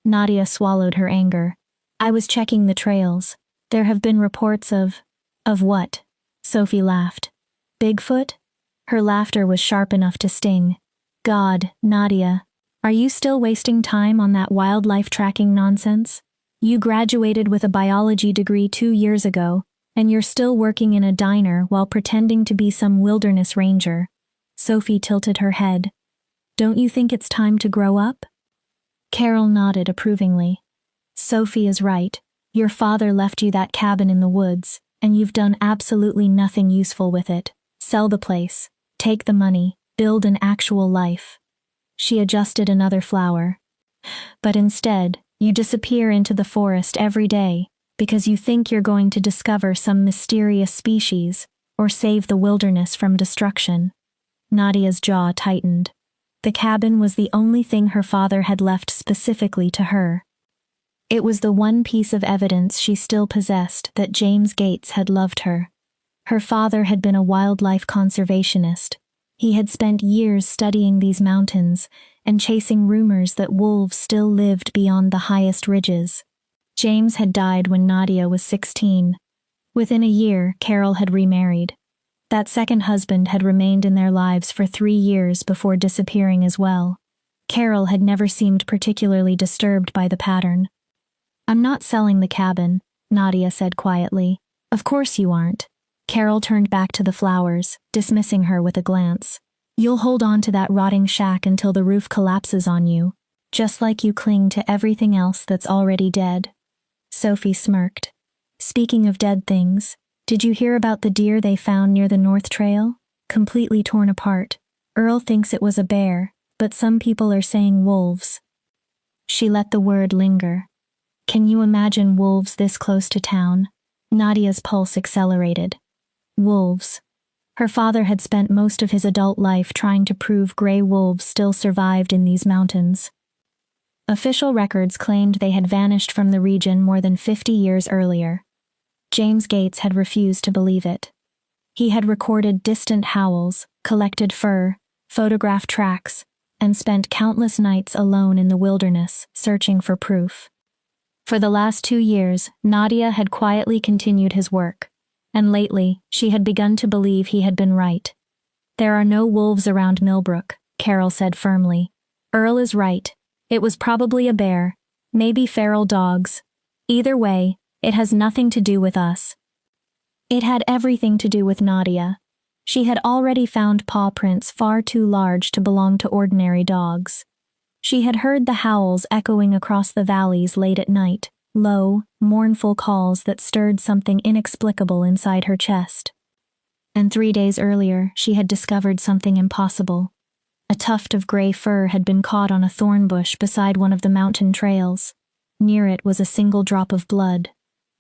Nadia swallowed her anger. I was checking the trails. There have been reports of what? Sophie laughed. Bigfoot? Her laughter was sharp enough to sting. God, Nadia, are you still wasting time on that wildlife tracking nonsense? You graduated with a biology degree 2 years ago, and you're still working in a diner while pretending to be some wilderness ranger. Sophie tilted her head. Don't you think it's time to grow up? Carol nodded approvingly. Sophie is right. Your father left you that cabin in the woods, and you've done absolutely nothing useful with it. Sell the place, take the money, build an actual life. She adjusted another flower. But instead, you disappear into the forest every day because you think you're going to discover some mysterious species or save the wilderness from destruction. Nadia's jaw tightened. The cabin was the only thing her father had left specifically to her. It was the one piece of evidence she still possessed that James Gates had loved her. Her father had been a wildlife conservationist. He had spent years studying these mountains and chasing rumors that wolves still lived beyond the highest ridges. James had died when Nadia was 16. Within a year, Carol had remarried. That second husband had remained in their lives for 3 years before disappearing as well. Carol had never seemed particularly disturbed by the pattern. I'm not selling the cabin, Nadia said quietly. Of course you aren't. Carol turned back to the flowers, dismissing her with a glance. You'll hold on to that rotting shack until the roof collapses on you, just like you cling to everything else that's already dead. Sophie smirked. Speaking of dead things, did you hear about the deer they found near the North Trail? Completely torn apart. Earl thinks it was a bear, but some people are saying wolves. She let the word linger. Can you imagine wolves this close to town? Nadia's pulse accelerated. Wolves. Her father had spent most of his adult life trying to prove gray wolves still survived in these mountains. Official records claimed they had vanished from the region more than 50 years earlier. James Gates had refused to believe it. He had recorded distant howls, collected fur, photographed tracks, and spent countless nights alone in the wilderness, searching for proof. For the last 2 years, Nadia had quietly continued his work, and lately, she had begun to believe he had been right. There are no wolves around Millbrook, Carol said firmly. Earl is right. It was probably a bear, maybe feral dogs. Either way, it has nothing to do with us. It had everything to do with Nadia. She had already found paw prints far too large to belong to ordinary dogs. She had heard the howls echoing across the valleys late at night, low, mournful calls that stirred something inexplicable inside her chest. And 3 days earlier, she had discovered something impossible. A tuft of gray fur had been caught on a thorn bush beside one of the mountain trails. Near it was a single drop of blood.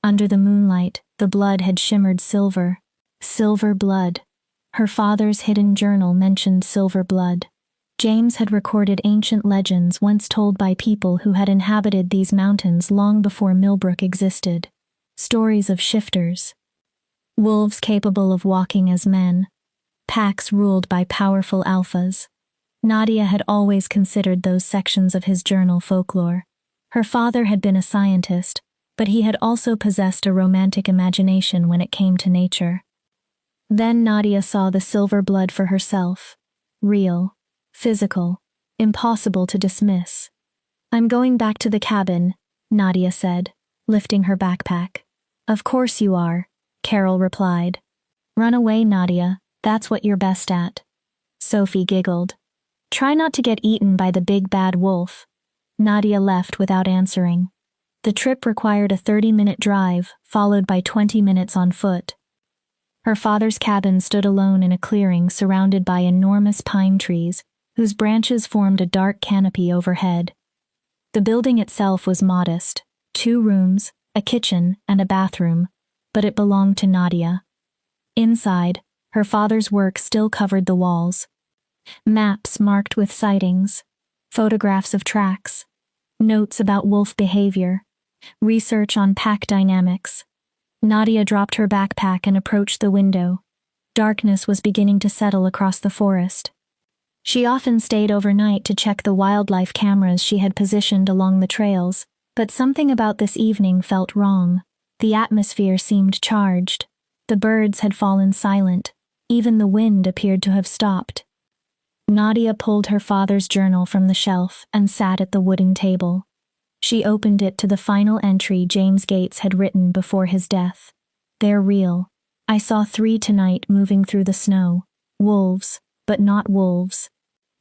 Under the moonlight, the blood had shimmered silver. Silver blood. Her father's hidden journal mentioned silver blood. James had recorded ancient legends once told by people who had inhabited these mountains long before Millbrook existed. Stories of shifters. Wolves capable of walking as men. Packs ruled by powerful alphas. Nadia had always considered those sections of his journal folklore. Her father had been a scientist, but he had also possessed a romantic imagination when it came to nature. Then Nadia saw the silver blood for herself. Real. Physical. Impossible to dismiss. I'm going back to the cabin, Nadia said, lifting her backpack. Of course you are, Carol replied. Run away, Nadia, that's what you're best at. Sophie giggled. Try not to get eaten by the big bad wolf. Nadia left without answering. The trip required a 30-minute drive, followed by 20 minutes on foot. Her father's cabin stood alone in a clearing surrounded by enormous pine trees, whose branches formed a dark canopy overhead. The building itself was modest, 2 rooms, a kitchen, and a bathroom, but it belonged to Nadia. Inside, her father's work still covered the walls. Maps marked with sightings, photographs of tracks, notes about wolf behavior, research on pack dynamics. Nadia dropped her backpack and approached the window. Darkness was beginning to settle across the forest. She often stayed overnight to check the wildlife cameras she had positioned along the trails, but something about this evening felt wrong. The atmosphere seemed charged. The birds had fallen silent. Even the wind appeared to have stopped. Nadia pulled her father's journal from the shelf and sat at the wooden table. She opened it to the final entry James Gates had written before his death. "They're real. I saw 3 tonight moving through the snow. Wolves, but not wolves.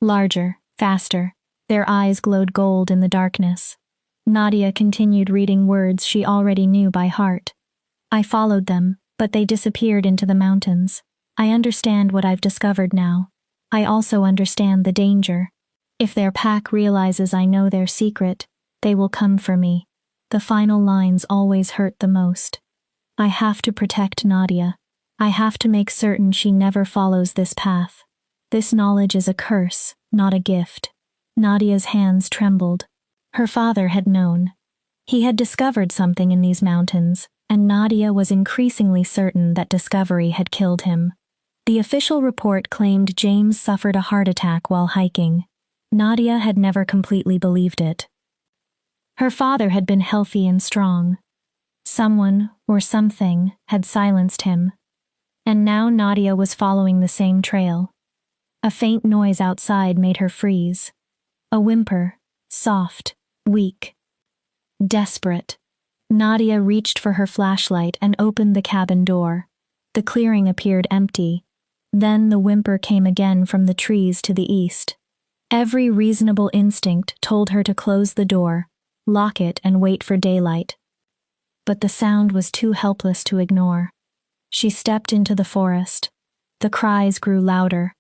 Larger, faster. Their eyes glowed gold in the darkness." Nadia continued reading words she already knew by heart. "I followed them, but they disappeared into the mountains. I understand what I've discovered now. I also understand the danger. If their pack realizes I know their secret, they will come for me." The final lines always hurt the most. "I have to protect Nadia. I have to make certain she never follows this path. This knowledge is a curse, not a gift." Nadia's hands trembled. Her father had known. He had discovered something in these mountains, and Nadia was increasingly certain that discovery had killed him. The official report claimed James suffered a heart attack while hiking. Nadia had never completely believed it. Her father had been healthy and strong. Someone, or something, had silenced him. And now Nadia was following the same trail. A faint noise outside made her freeze. A whimper, soft, weak. Desperate. Nadia reached for her flashlight and opened the cabin door. The clearing appeared empty. Then the whimper came again from the trees to the east. Every reasonable instinct told her to close the door, lock it, and wait for daylight. But the sound was too helpless to ignore. She stepped into the forest. The cries grew louder.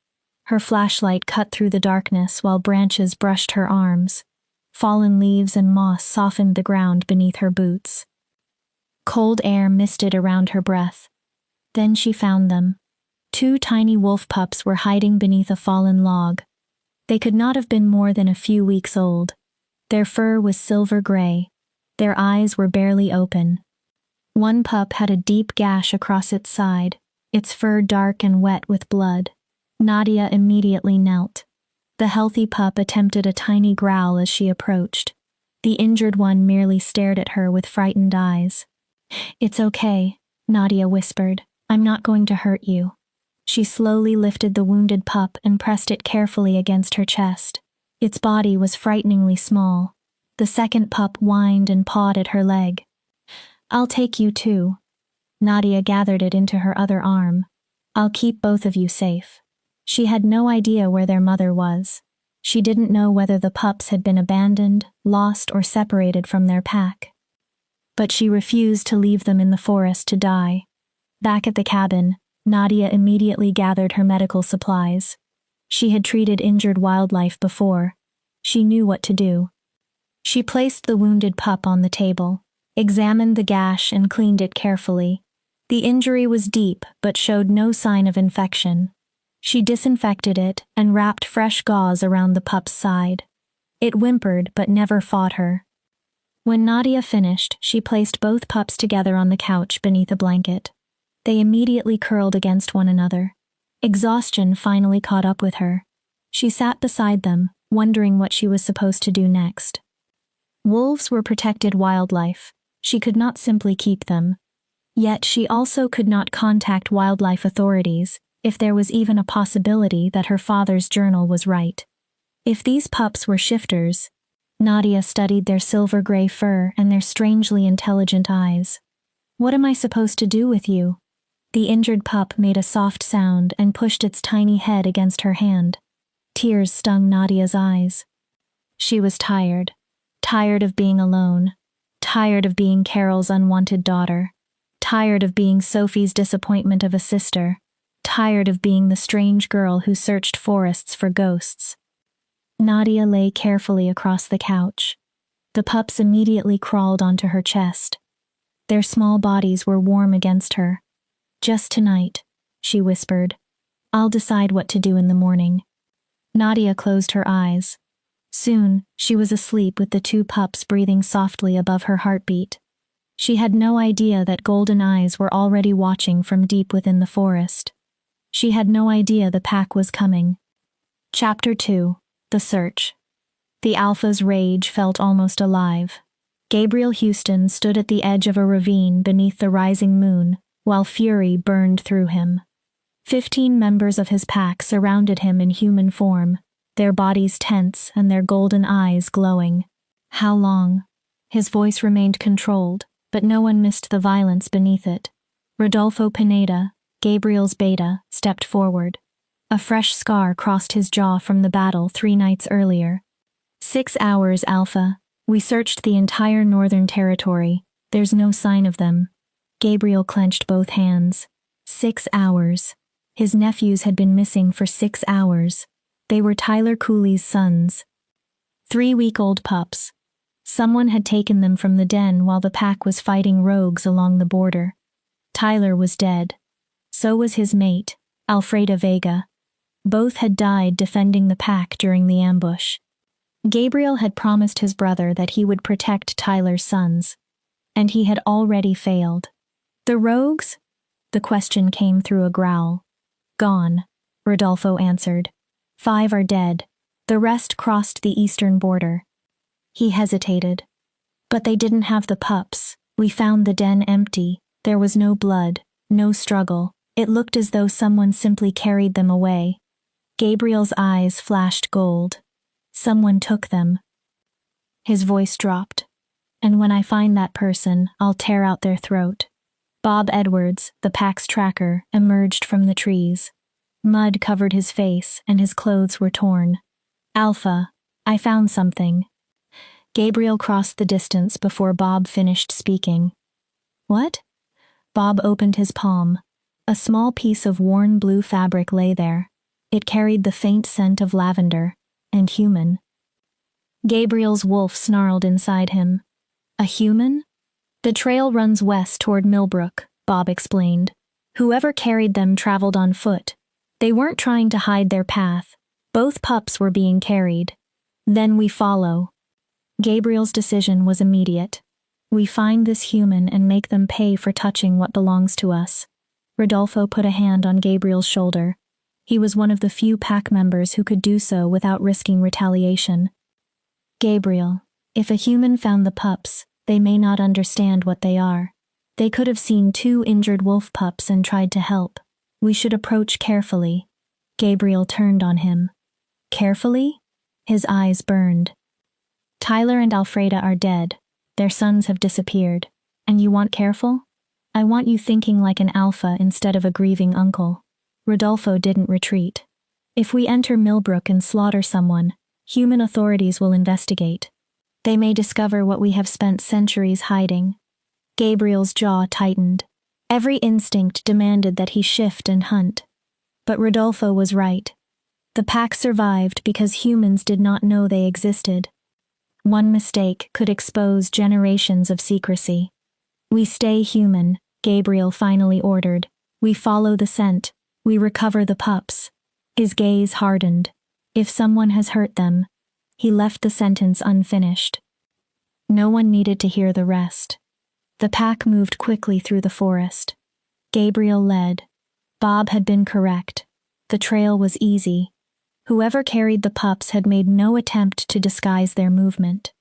Her flashlight cut through the darkness while branches brushed her arms. Fallen leaves and moss softened the ground beneath her boots. Cold air misted around her breath. Then she found them. 2 tiny wolf pups were hiding beneath a fallen log. They could not have been more than a few weeks old. Their fur was silver gray. Their eyes were barely open. One pup had a deep gash across its side, its fur dark and wet with blood. Nadia immediately knelt. The healthy pup attempted a tiny growl as she approached. The injured one merely stared at her with frightened eyes. "It's okay," Nadia whispered. "I'm not going to hurt you." She slowly lifted the wounded pup and pressed it carefully against her chest. Its body was frighteningly small. The second pup whined and pawed at her leg. "I'll take you too." Nadia gathered it into her other arm. "I'll keep both of you safe." She had no idea where their mother was. She didn't know whether the pups had been abandoned, lost, or separated from their pack. But she refused to leave them in the forest to die. Back at the cabin, Nadia immediately gathered her medical supplies. She had treated injured wildlife before. She knew what to do. She placed the wounded pup on the table, examined the gash, and cleaned it carefully. The injury was deep but showed no sign of infection. She disinfected it and wrapped fresh gauze around the pup's side. It whimpered but never fought her. When Nadia finished, she placed both pups together on the couch beneath a blanket. They immediately curled against one another. Exhaustion finally caught up with her. She sat beside them, wondering what she was supposed to do next. Wolves were protected wildlife. She could not simply keep them. Yet she also could not contact wildlife authorities if there was even a possibility that her father's journal was right. If these pups were shifters, Nadia studied their silver gray fur and their strangely intelligent eyes. "What am I supposed to do with you?" The injured pup made a soft sound and pushed its tiny head against her hand. Tears stung Nadia's eyes. She was tired. Tired of being alone. Tired of being Carol's unwanted daughter. Tired of being Sophie's disappointment of a sister. Tired of being the strange girl who searched forests for ghosts. Nadia lay carefully across the couch. The pups immediately crawled onto her chest. Their small bodies were warm against her. "Just tonight," she whispered. "I'll decide what to do in the morning." Nadia closed her eyes. Soon, she was asleep with the 2 pups breathing softly above her heartbeat. She had no idea that golden eyes were already watching from deep within the forest. She had no idea the pack was coming. Chapter 2. The Search. The Alpha's rage felt almost alive. Gabriel Houston stood at the edge of a ravine beneath the rising moon, while fury burned through him. 15 members of his pack surrounded him in human form, their bodies tense and their golden eyes glowing. How long? His voice remained controlled, but no one missed the violence beneath it. Rodolfo Pineda, Gabriel's beta, stepped forward. A fresh scar crossed his jaw from the battle 3 nights earlier. 6 hours, Alpha. We searched the entire Northern Territory. There's no sign of them. Gabriel clenched both hands. 6 hours. His nephews had been missing for 6 hours. They were Tyler Cooley's sons. 3-week-old pups. Someone had taken them from the den while the pack was fighting rogues along the border. Tyler was dead. So was his mate, Alfreda Vega. Both had died defending the pack during the ambush. Gabriel had promised his brother that he would protect Tyler's sons, and he had already failed. The rogues? The question came through a growl. Gone, Rodolfo answered. 5 are dead. The rest crossed the eastern border. He hesitated. But they didn't have the pups. We found the den empty. There was no blood, no struggle. It looked as though someone simply carried them away. Gabriel's eyes flashed gold. Someone took them. His voice dropped. And when I find that person, I'll tear out their throat. Bob Edwards, the pack's tracker, emerged from the trees. Mud covered his face and his clothes were torn. Alpha, I found something. Gabriel crossed the distance before Bob finished speaking. What? Bob opened his palm. A small piece of worn blue fabric lay there. It carried the faint scent of lavender, and human. Gabriel's wolf snarled inside him. A human? The trail runs west toward Millbrook, Bob explained. Whoever carried them traveled on foot. They weren't trying to hide their path. Both pups were being carried. Then we follow. Gabriel's decision was immediate. We find this human and make them pay for touching what belongs to us. Rodolfo put a hand on Gabriel's shoulder. He was one of the few pack members who could do so without risking retaliation. Gabriel, if a human found the pups, they may not understand what they are. They could have seen 2 injured wolf pups and tried to help. We should approach carefully. Gabriel turned on him. Carefully? His eyes burned. Tyler and Alfreda are dead. Their sons have disappeared. And you want careful? I want you thinking like an alpha instead of a grieving uncle. Rodolfo didn't retreat. If we enter Millbrook and slaughter someone, human authorities will investigate. They may discover what we have spent centuries hiding. Gabriel's jaw tightened. Every instinct demanded that he shift and hunt. But Rodolfo was right. The pack survived because humans did not know they existed. One mistake could expose generations of secrecy. We stay human, Gabriel finally ordered. We follow the scent. We recover the pups. His gaze hardened. If someone has hurt them, he left the sentence unfinished. No one needed to hear the rest. The pack moved quickly through the forest. Gabriel led. Bob had been correct. The trail was easy. Whoever carried the pups had made no attempt to disguise their movement.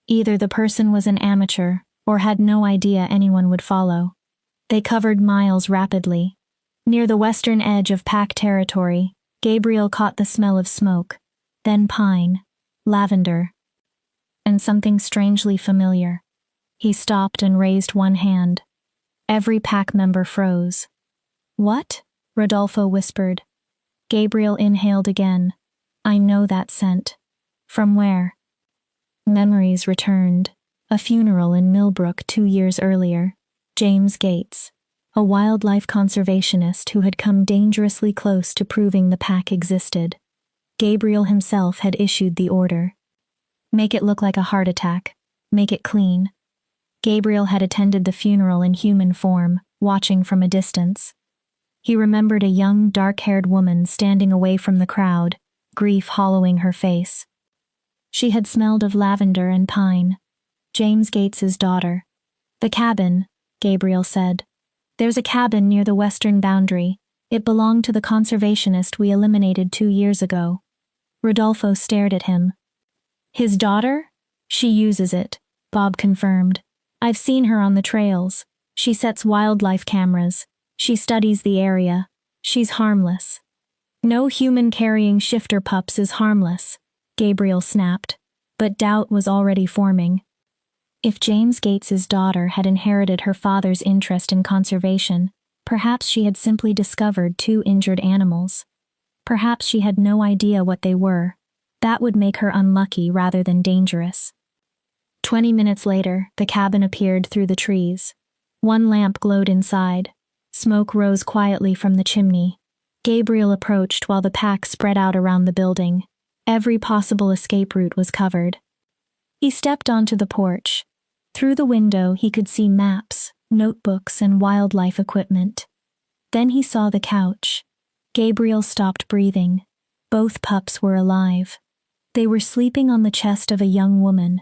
Either the person was an amateur or had no idea anyone would follow. They covered miles rapidly. Near the western edge of pack territory, Gabriel caught the smell of smoke, then pine, lavender, and something strangely familiar. He stopped and raised one hand. Every pack member froze. What? Rodolfo whispered. Gabriel inhaled again. I know that scent. From where? Memories returned. A funeral in Millbrook 2 years earlier. James Gates, a wildlife conservationist who had come dangerously close to proving the pack existed. Gabriel himself had issued the order. Make it look like a heart attack. Make it clean. Gabriel had attended the funeral in human form, watching from a distance. He remembered a young, dark-haired woman standing away from the crowd, grief hollowing her face. She had smelled of lavender and pine. James Gates's daughter. The cabin, Gabriel said. There's a cabin near the western boundary. It belonged to the conservationist we eliminated 2 years ago. Rodolfo stared at him. His daughter? She uses it, Bob confirmed. I've seen her on the trails. She sets wildlife cameras. She studies the area. She's harmless. No human carrying shifter pups is harmless, Gabriel snapped, but doubt was already forming. If James Gates's daughter had inherited her father's interest in conservation, perhaps she had simply discovered two injured animals. Perhaps she had no idea what they were. That would make her unlucky rather than dangerous. 20 minutes later, the cabin appeared through the trees. One lamp glowed inside. Smoke rose quietly from the chimney. Gabriel approached while the pack spread out around the building. Every possible escape route was covered. He stepped onto the porch. Through the window, he could see maps, notebooks, and wildlife equipment. Then he saw the couch. Gabriel stopped breathing. Both pups were alive. They were sleeping on the chest of a young woman.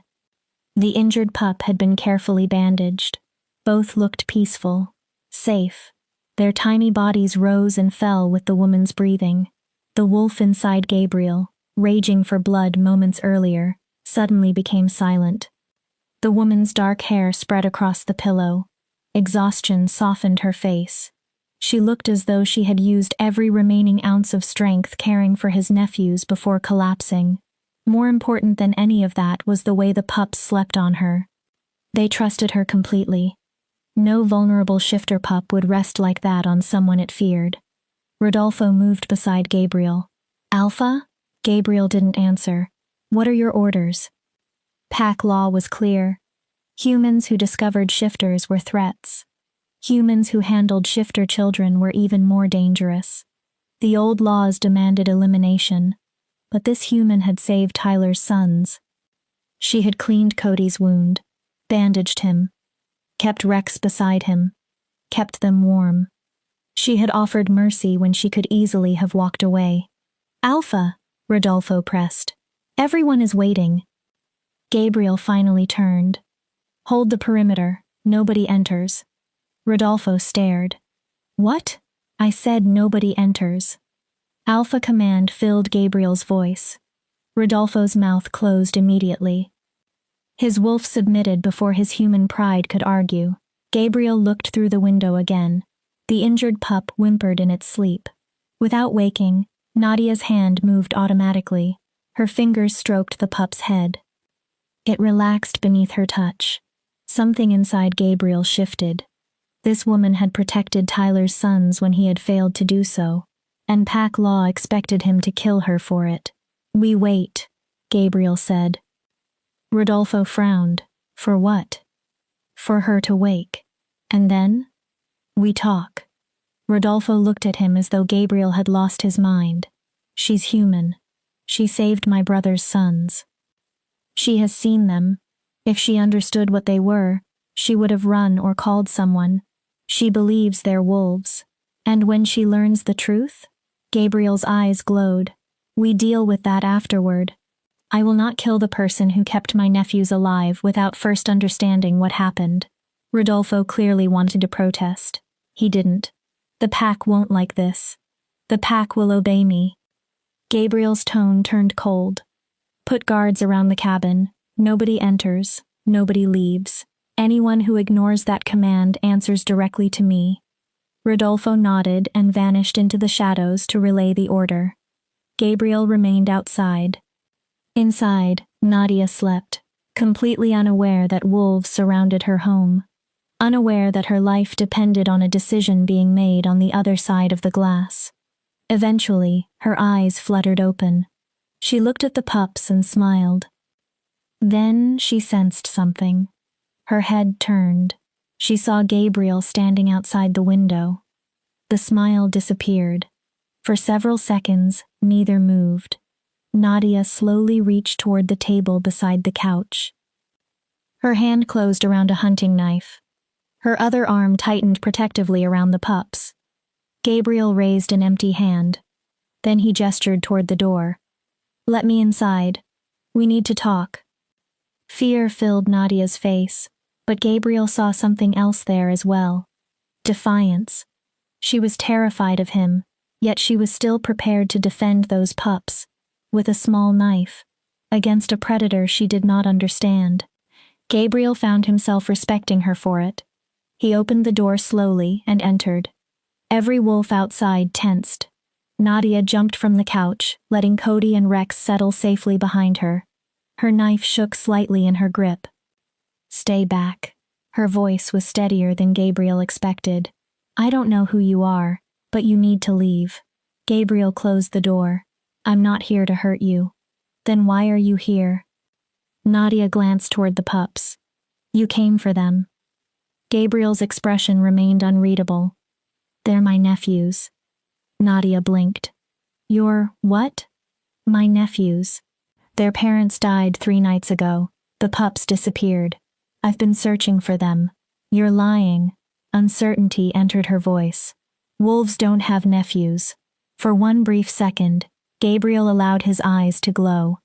The injured pup had been carefully bandaged. Both looked peaceful, safe. Their tiny bodies rose and fell with the woman's breathing. The wolf inside Gabriel, raging for blood moments earlier, suddenly became silent. The woman's dark hair spread across the pillow. Exhaustion softened her face. She looked as though she had used every remaining ounce of strength caring for his nephews before collapsing. More important than any of that was the way the pups slept on her. They trusted her completely. No vulnerable shifter pup would rest like that on someone it feared. Rodolfo moved beside Gabriel. Alpha? Gabriel didn't answer. What are your orders? Pack law was clear. Humans who discovered shifters were threats. Humans who handled shifter children were even more dangerous. The old laws demanded elimination, but this human had saved Tyler's sons. She had cleaned Cody's wound, bandaged him, kept Rex beside him, kept them warm. She had offered mercy when she could easily have walked away. Alpha, Rodolfo pressed. Everyone is waiting. Gabriel finally turned. Hold the perimeter, nobody enters. Rodolfo stared. What? I said nobody enters. Alpha command filled Gabriel's voice. Rodolfo's mouth closed immediately. His wolf submitted before his human pride could argue. Gabriel looked through the window again. The injured pup whimpered in its sleep. Without waking, Nadia's hand moved automatically. Her fingers stroked the pup's head. It relaxed beneath her touch. Something inside Gabriel shifted. This woman had protected Tyler's sons when he had failed to do so, and Pack Law expected him to kill her for it. We wait, Gabriel said. Rodolfo frowned. For what? For her to wake. And then? We talk. Rodolfo looked at him as though Gabriel had lost his mind. She's human. She saved my brother's sons. She has seen them. If she understood what they were, she would have run or called someone. She believes they're wolves. And when she learns the truth? Gabriel's eyes glowed. We deal with that afterward. I will not kill the person who kept my nephews alive without first understanding what happened. Rodolfo clearly wanted to protest. He didn't. The pack won't like this. The pack will obey me. Gabriel's tone turned cold. Put guards around the cabin. Nobody enters. Nobody leaves. Anyone who ignores that command answers directly to me. Rodolfo nodded and vanished into the shadows to relay the order. Gabriel remained outside. Inside, Nadia slept, completely unaware that wolves surrounded her home, unaware that her life depended on a decision being made on the other side of the glass. Eventually, her eyes fluttered open. She looked at the pups and smiled. Then she sensed something. Her head turned. She saw Gabriel standing outside the window. The smile disappeared. For several seconds, neither moved. Nadia slowly reached toward the table beside the couch. Her hand closed around a hunting knife. Her other arm tightened protectively around the pups. Gabriel raised an empty hand. Then he gestured toward the door. Let me inside. We need to talk. Fear filled Nadia's face, but Gabriel saw something else there as well. Defiance. She was terrified of him, yet she was still prepared to defend those pups. with a small knife, against a predator she did not understand. Gabriel found himself respecting her for it. He opened the door slowly and entered. Every wolf outside tensed. Nadia jumped from the couch, letting Cody and Rex settle safely behind her. Her knife shook slightly in her grip. "Stay back." Her voice was steadier than Gabriel expected. "I don't know who you are, but you need to leave." Gabriel closed the door. "I'm not here to hurt you." "Then why are you here?" Nadia glanced toward the pups. "You came for them." Gabriel's expression remained unreadable. "They're my nephews." Nadia blinked. "Your what?" "My nephews. Their parents died 3 nights ago. The pups disappeared. I've been searching for them." "You're lying." Uncertainty entered her voice. "Wolves don't have nephews." For one brief second, Gabriel allowed his eyes to glow.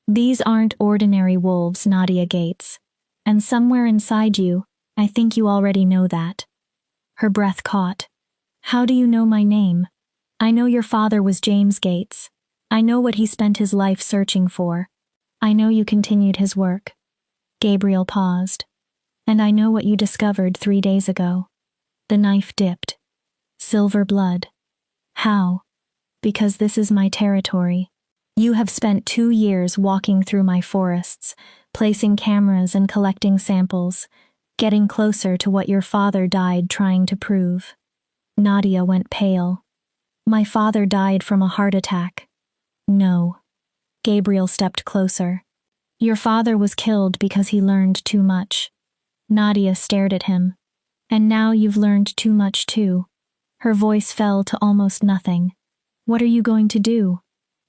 "These aren't ordinary wolves, Nadia Gates. And somewhere inside you, I think you already know that." Her breath caught. "How do you know my name?" "I know your father was James Gates. I know what he spent his life searching for. I know you continued his work." Gabriel paused. "And I know what you discovered 3 days ago." The knife dipped. "Silver blood." "How?" "Because this is my territory. You have spent 2 years walking through my forests, placing cameras and collecting samples, getting closer to what your father died trying to prove." Nadia went pale. "My father died from a heart attack." "No." Gabriel stepped closer. "Your father was killed because he learned too much." Nadia stared at him. "And now you've learned too much too." Her voice fell to almost nothing. "What are you going to do?"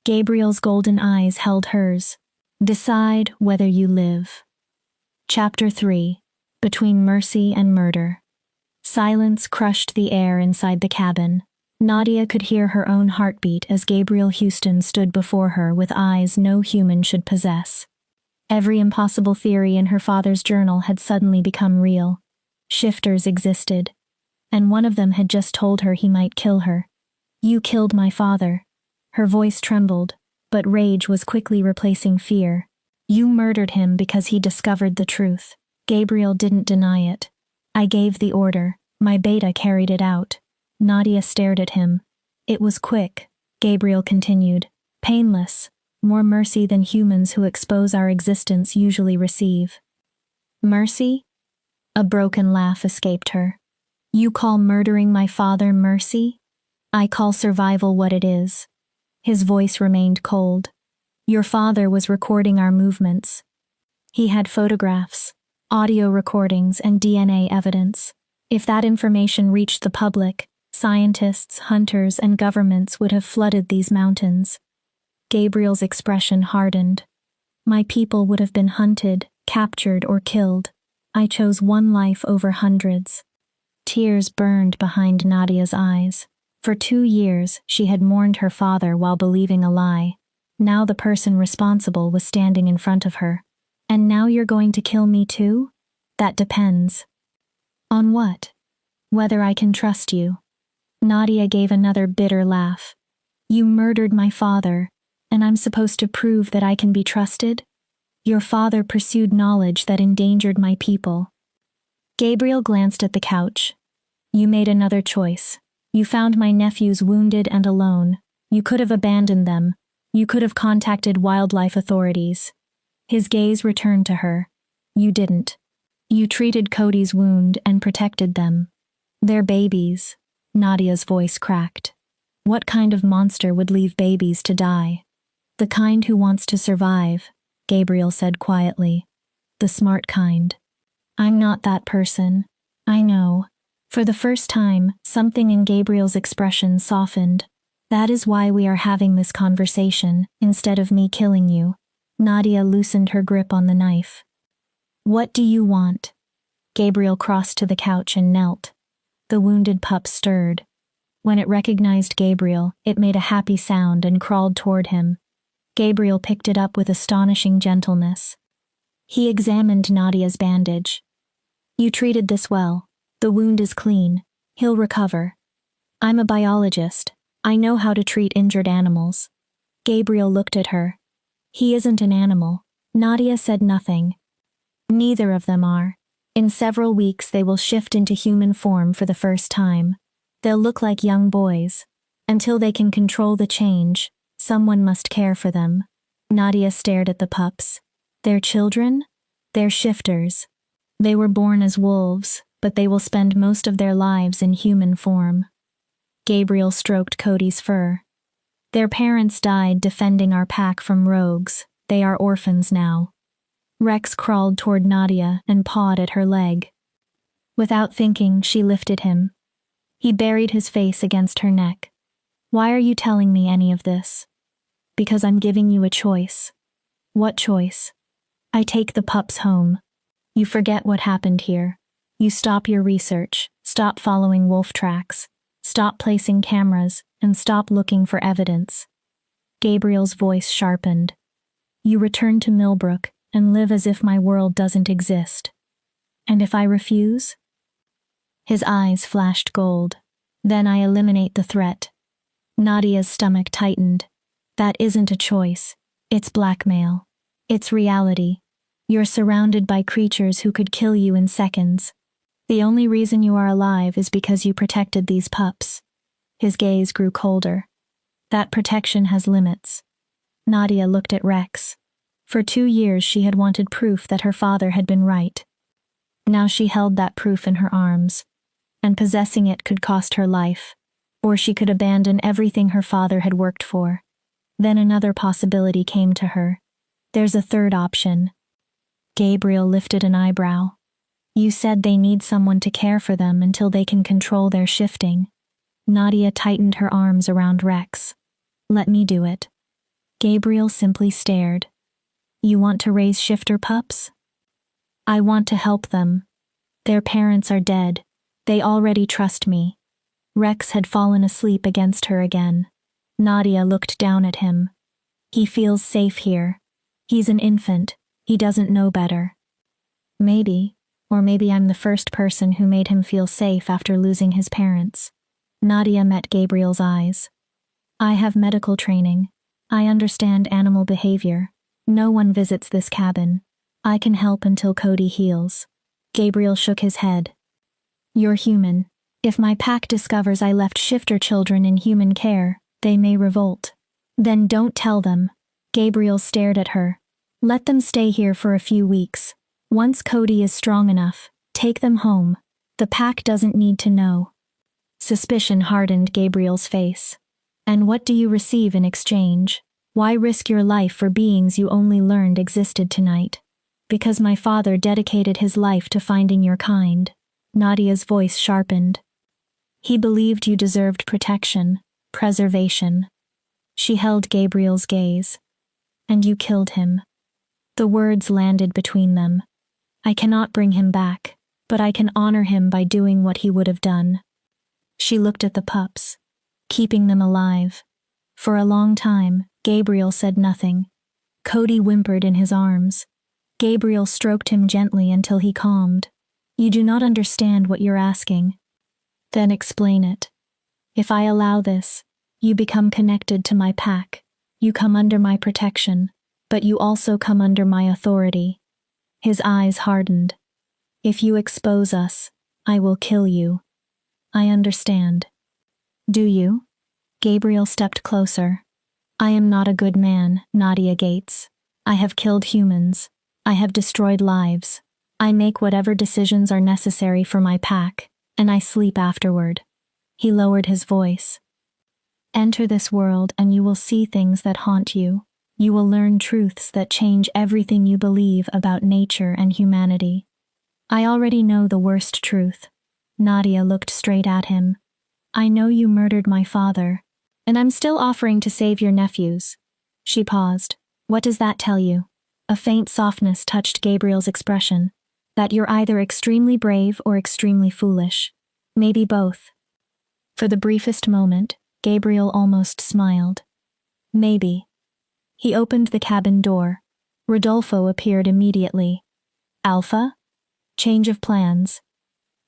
Gabriel's golden eyes held hers. "Decide whether you live." Chapter 3. Between Mercy and Murder. Silence crushed the air inside the cabin. Nadia could hear her own heartbeat as Gabriel Houston stood before her with eyes no human should possess. Every impossible theory in her father's journal had suddenly become real. Shifters existed. And one of them had just told her he might kill her. "You killed my father." Her voice trembled, but rage was quickly replacing fear. "You murdered him because he discovered the truth." Gabriel didn't deny it. "I gave the order. My beta carried it out." Nadia stared at him. "It was quick," Gabriel continued. "Painless. More mercy than humans who expose our existence usually receive." "Mercy?" A broken laugh escaped her. "You call murdering my father mercy? I call survival what it is." His voice remained cold. "Your father was recording our movements. He had photographs, audio recordings, and DNA evidence. If that information reached the public, scientists, hunters, and governments would have flooded these mountains." Gabriel's expression hardened. "My people would have been hunted, captured, or killed. I chose one life over hundreds." Tears burned behind Nadia's eyes. For 2 years, she had mourned her father while believing a lie. Now the person responsible was standing in front of her. "And now you're going to kill me too?" "That depends." "On what?" "Whether I can trust you." Nadia gave another bitter laugh. "You murdered my father, and I'm supposed to prove that I can be trusted? Your father pursued knowledge that endangered my people." Gabriel glanced at the couch. "You made another choice. You found my nephews wounded and alone. You could have abandoned them. You could have contacted wildlife authorities." His gaze returned to her. "You didn't. You treated Cody's wound and protected them. They're babies." Nadia's voice cracked. "What kind of monster would leave babies to die?" "The kind who wants to survive," Gabriel said quietly. "The smart kind." "I'm not that person." "I know." For the first time, something in Gabriel's expression softened. "That is why we are having this conversation, instead of me killing you." Nadia loosened her grip on the knife. "What do you want?" Gabriel crossed to the couch and knelt. The wounded pup stirred. When it recognized Gabriel, it made a happy sound and crawled toward him. Gabriel picked it up with astonishing gentleness. He examined Nadia's bandage. "You treated this well. The wound is clean. He'll recover. I'm a biologist. I know how to treat injured animals." Gabriel looked at her. He isn't an animal. Nadia said nothing. Neither of them are. In several weeks they will shift into human form for the first time. They'll look like young boys. Until they can control the change, someone must care for them. Nadia stared at the pups. They're children? They're shifters. They were born as wolves, but they will spend most of their lives in human form. Gabriel stroked Cody's fur. Their parents died defending our pack from rogues. They are orphans now. Rex crawled toward Nadia and pawed at her leg. Without thinking, she lifted him. He buried his face against her neck. Why are you telling me any of this? Because I'm giving you a choice. What choice? I take the pups home. You forget what happened here. You stop your research, stop following wolf tracks, stop placing cameras, and stop looking for evidence. Gabriel's voice sharpened. You return to Millbrook and live as if my world doesn't exist. And if I refuse? His eyes flashed gold. Then I eliminate the threat. Nadia's stomach tightened. That isn't a choice. It's blackmail. It's reality. You're surrounded by creatures who could kill you in seconds. The only reason you are alive is because you protected these pups. His gaze grew colder. That protection has limits. Nadia looked at Rex. For 2 years she had wanted proof that her father had been right. Now she held that proof in her arms. And possessing it could cost her life. Or she could abandon everything her father had worked for. Then another possibility came to her. There's a third option. Gabriel lifted an eyebrow. You said they need someone to care for them until they can control their shifting. Nadia tightened her arms around Rex. Let me do it. Gabriel simply stared. You want to raise shifter pups? I want to help them. Their parents are dead. They already trust me. Rex had fallen asleep against her again. Nadia looked down at him. He feels safe here. He's an infant. He doesn't know better. Maybe, or maybe I'm the first person who made him feel safe after losing his parents. Nadia met Gabriel's eyes. I have medical training. I understand animal behavior. No one visits this cabin. I can help until Cody heals. Gabriel shook his head. You're human. If my pack discovers I left shifter children in human care, they may revolt. Then don't tell them. Gabriel stared at her. Let them stay here for a few weeks. Once Cody is strong enough, take them home. The pack doesn't need to know. Suspicion hardened Gabriel's face. And what do you receive in exchange? Why risk your life for beings you only learned existed tonight? Because my father dedicated his life to finding your kind. Nadia's voice sharpened. He believed you deserved protection, preservation. She held Gabriel's gaze. And you killed him. The words landed between them. I cannot bring him back, but I can honor him by doing what he would have done. She looked at the pups, keeping them alive. For a long time, Gabriel said nothing. Cody whimpered in his arms. Gabriel stroked him gently until he calmed. You do not understand what you're asking. Then explain it. If I allow this, you become connected to my pack. You come under my protection, but you also come under my authority. His eyes hardened. If you expose us, I will kill you. I understand. Do you? Gabriel stepped closer. I am not a good man, Nadia Gates. I have killed humans. I have destroyed lives. I make whatever decisions are necessary for my pack, and I sleep afterward. He lowered his voice. Enter this world and you will see things that haunt you. You will learn truths that change everything you believe about nature and humanity. I already know the worst truth. Nadia looked straight at him. I know you murdered my father, and I'm still offering to save your nephews. She paused. What does that tell you? A faint softness touched Gabriel's expression. That you're either extremely brave or extremely foolish. Maybe both. For the briefest moment, Gabriel almost smiled. Maybe. He opened the cabin door. Rodolfo appeared immediately. Alpha? Change of plans.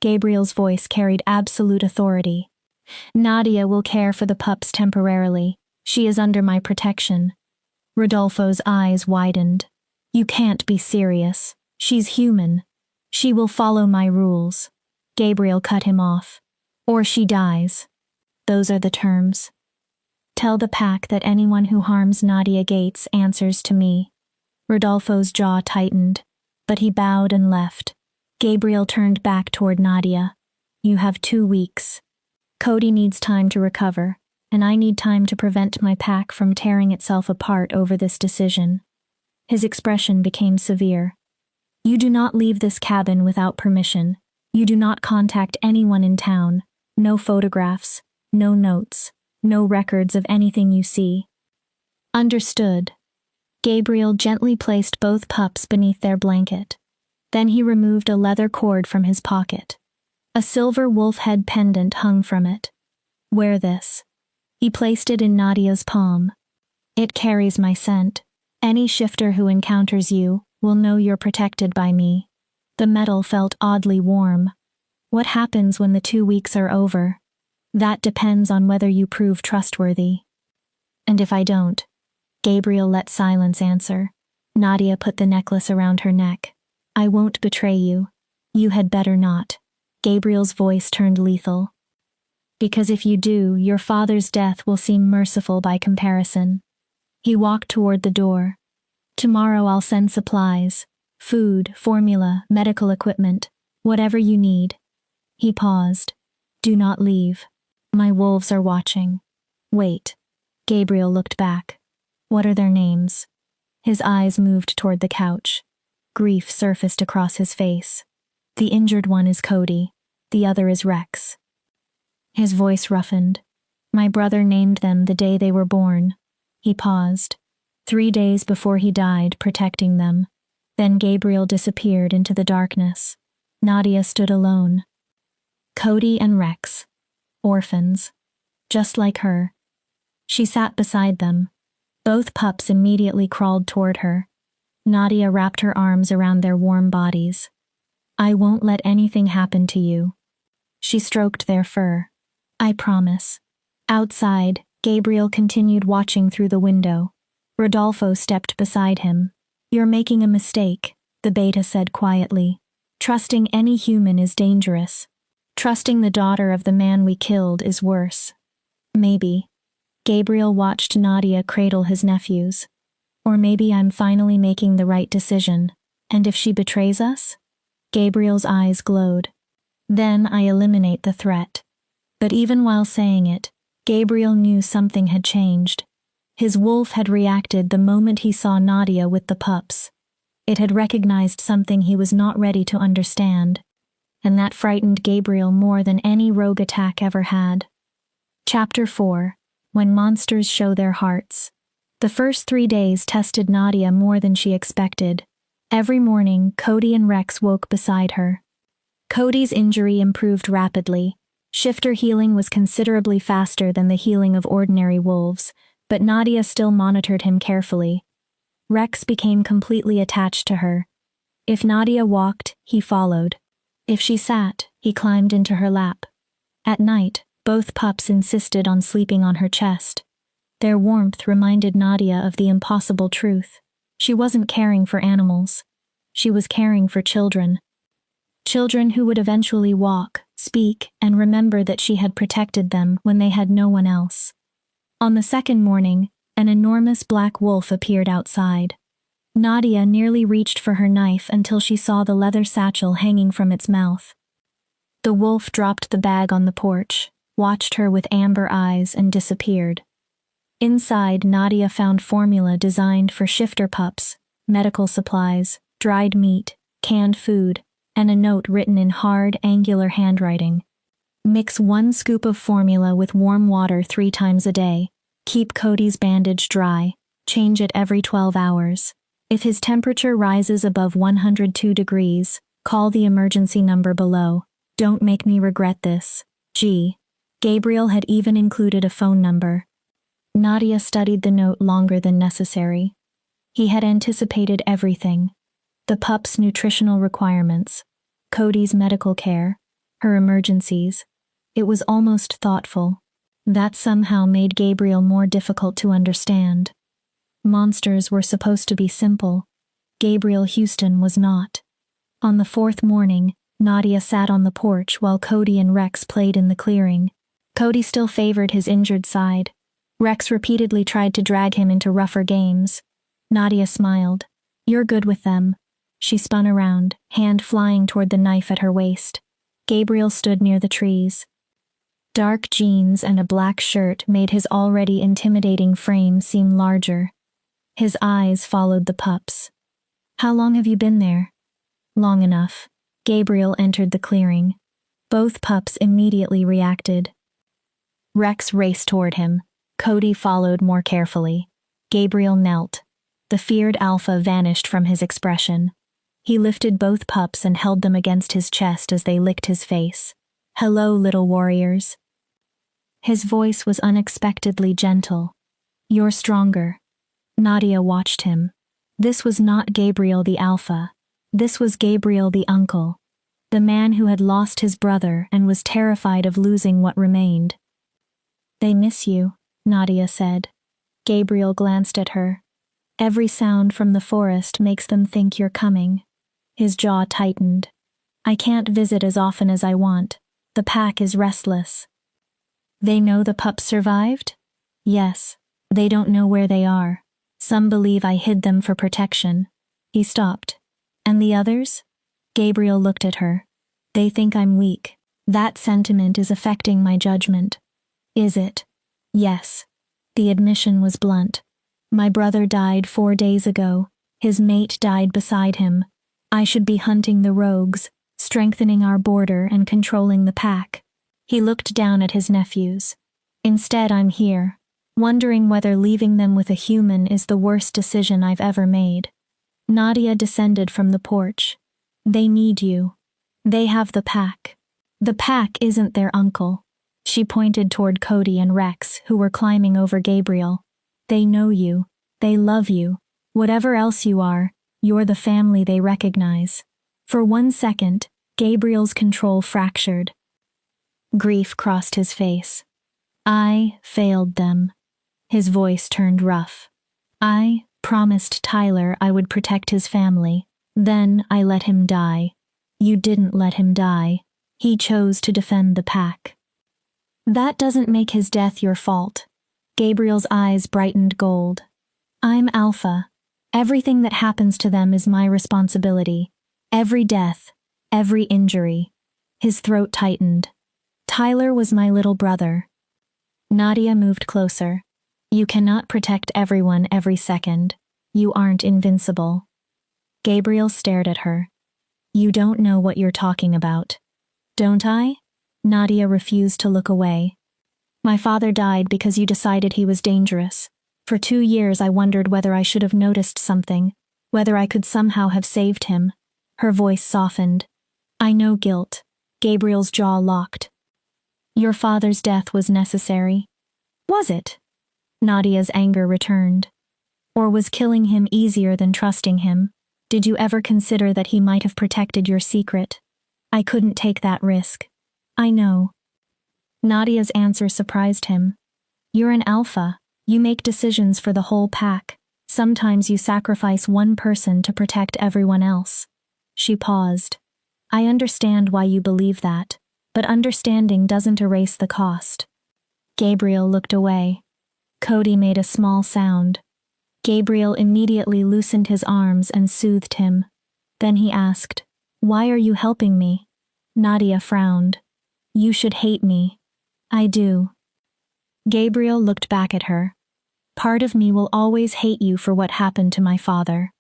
Gabriel's voice carried absolute authority. Nadia will care for the pups temporarily. She is under my protection. Rodolfo's eyes widened. You can't be serious. She's human. She will follow my rules. Gabriel cut him off. Or she dies. Those are the terms. Tell the pack that anyone who harms Nadia Gates answers to me. Rodolfo's jaw tightened, but he bowed and left. Gabriel turned back toward Nadia. You have 2 weeks. Cody needs time to recover, and I need time to prevent my pack from tearing itself apart over this decision. His expression became severe. You do not leave this cabin without permission. You do not contact anyone in town. No photographs, no notes, no records of anything you see. Understood. Gabriel gently placed both pups beneath their blanket. Then he removed a leather cord from his pocket. A silver wolf head pendant hung from it. Wear this. He placed it in Nadia's palm. It carries my scent. Any shifter who encounters you will know you're protected by me. The metal felt oddly warm. What happens when the 2 weeks are over? That depends on whether you prove trustworthy. And if I don't? Gabriel let silence answer. Nadia put the necklace around her neck. I won't betray you. You had better not. Gabriel's voice turned lethal. Because if you do, your father's death will seem merciful by comparison. He walked toward the door. Tomorrow I'll send supplies. Food, formula, medical equipment, whatever you need. He paused. Do not leave. My wolves are watching. Wait. Gabriel looked back. What are their names? His eyes moved toward the couch. Grief surfaced across his face. The injured one is Cody. The other is Rex. His voice roughened. My brother named them the day they were born. He paused. 3 days before he died, protecting them. Then Gabriel disappeared into the darkness. Nadia stood alone. Cody and Rex. Orphans. Just like her. She sat beside them. Both pups immediately crawled toward her. Nadia wrapped her arms around their warm bodies. I won't let anything happen to you. She stroked their fur. I promise. Outside, Gabriel continued watching through the window. Rodolfo stepped beside him. You're making a mistake, the beta said quietly. Trusting any human is dangerous. Trusting the daughter of the man we killed is worse. Maybe. Gabriel watched Nadia cradle his nephews. Or maybe I'm finally making the right decision. And if she betrays us? Gabriel's eyes glowed. Then I eliminate the threat. But even while saying it, Gabriel knew something had changed. His wolf had reacted the moment he saw Nadia with the pups. It had recognized something he was not ready to understand. And that frightened Gabriel more than any rogue attack ever had. Chapter 4. When Monsters Show Their Hearts. The first 3 days tested Nadia more than she expected. Every morning, Cody and Rex woke beside her. Cody's injury improved rapidly. Shifter healing was considerably faster than the healing of ordinary wolves, but Nadia still monitored him carefully. Rex became completely attached to her. If Nadia walked, he followed. If she sat, he climbed into her lap. At night, both pups insisted on sleeping on her chest. Their warmth reminded Nadia of the impossible truth. She wasn't caring for animals. She was caring for children. Children who would eventually walk, speak, and remember that she had protected them when they had no one else. On the second morning, an enormous black wolf appeared outside. Nadia nearly reached for her knife until she saw the leather satchel hanging from its mouth. The wolf dropped the bag on the porch, watched her with amber eyes, and disappeared. Inside, Nadia found formula designed for shifter pups, medical supplies, dried meat, canned food, and a note written in hard, angular handwriting. Mix 1 scoop of formula with warm water 3 times a day. Keep Cody's bandage dry. Change it every 12 hours. If his temperature rises above 102 degrees, call the emergency number below. Don't make me regret this. G. Gabriel had even included a phone number. Nadia studied the note longer than necessary. He had anticipated everything. The pup's nutritional requirements, Cody's medical care, her emergencies. It was almost thoughtful. That somehow made Gabriel more difficult to understand. Monsters were supposed to be simple. Gabriel Houston was not. On the fourth morning, Nadia sat on the porch while Cody and Rex played in the clearing. Cody still favored his injured side. Rex repeatedly tried to drag him into rougher games. Nadia smiled. "You're good with them." She spun around, hand flying toward the knife at her waist. Gabriel stood near the trees. Dark jeans and a black shirt made his already intimidating frame seem larger. His eyes followed the pups. "How long have you been there?" "Long enough." Gabriel entered the clearing. Both pups immediately reacted. Rex raced toward him. Cody followed more carefully. Gabriel knelt. The feared alpha vanished from his expression. He lifted both pups and held them against his chest as they licked his face. "Hello, little warriors." His voice was unexpectedly gentle. "You're stronger." Nadia watched him. This was not Gabriel the alpha. This was Gabriel the uncle. The man who had lost his brother and was terrified of losing what remained. "They miss you," Nadia said. Gabriel glanced at her. "Every sound from the forest makes them think you're coming." His jaw tightened. "I can't visit as often as I want. The pack is restless." "They know the pups survived?" "Yes. They don't know where they are. Some believe I hid them for protection." He stopped. "And the others?" Gabriel looked at her. "They think I'm weak. That sentiment is affecting my judgment." "Is it?" "Yes." The admission was blunt. "My brother died 4 days ago. His mate died beside him. I should be hunting the rogues, strengthening our border and controlling the pack." He looked down at his nephews. "Instead, I'm here, wondering whether leaving them with a human is the worst decision I've ever made." Nadia descended from the porch. "They need you. They have the pack. The pack isn't their uncle." She pointed toward Cody and Rex, who were climbing over Gabriel. "They know you. They love you. Whatever else you are, you're the family they recognize." For 1 second, Gabriel's control fractured. Grief crossed his face. "I failed them." His voice turned rough. "I promised Tyler I would protect his family. Then I let him die. You didn't let him die. He chose to defend the pack." "That doesn't make his death your fault." Gabriel's eyes brightened gold. "I'm Alpha. Everything that happens to them is my responsibility. Every death, every injury." His throat tightened. "Tyler was my little brother." Nadia moved closer. "You cannot protect everyone every second. You aren't invincible." Gabriel stared at her. "You don't know what you're talking about." "Don't I?" Nadia refused to look away. "My father died because you decided he was dangerous. For 2 years I wondered whether I should have noticed something, whether I could somehow have saved him." Her voice softened. "I know guilt." Gabriel's jaw locked. "Your father's death was necessary." "Was it?" Nadia's anger returned. "Or was killing him easier than trusting him? Did you ever consider that he might have protected your secret?" "I couldn't take that risk." "I know." Nadia's answer surprised him. "You're an alpha. You make decisions for the whole pack. Sometimes you sacrifice one person to protect everyone else." She paused. "I understand why you believe that, but understanding doesn't erase the cost." Gabriel looked away. Cody made a small sound. Gabriel immediately loosened his arms and soothed him. Then he asked, "Why are you helping me?" Nadia frowned. "You should hate me." "I do." Gabriel looked back at her. "Part of me will always hate you for what happened to my father."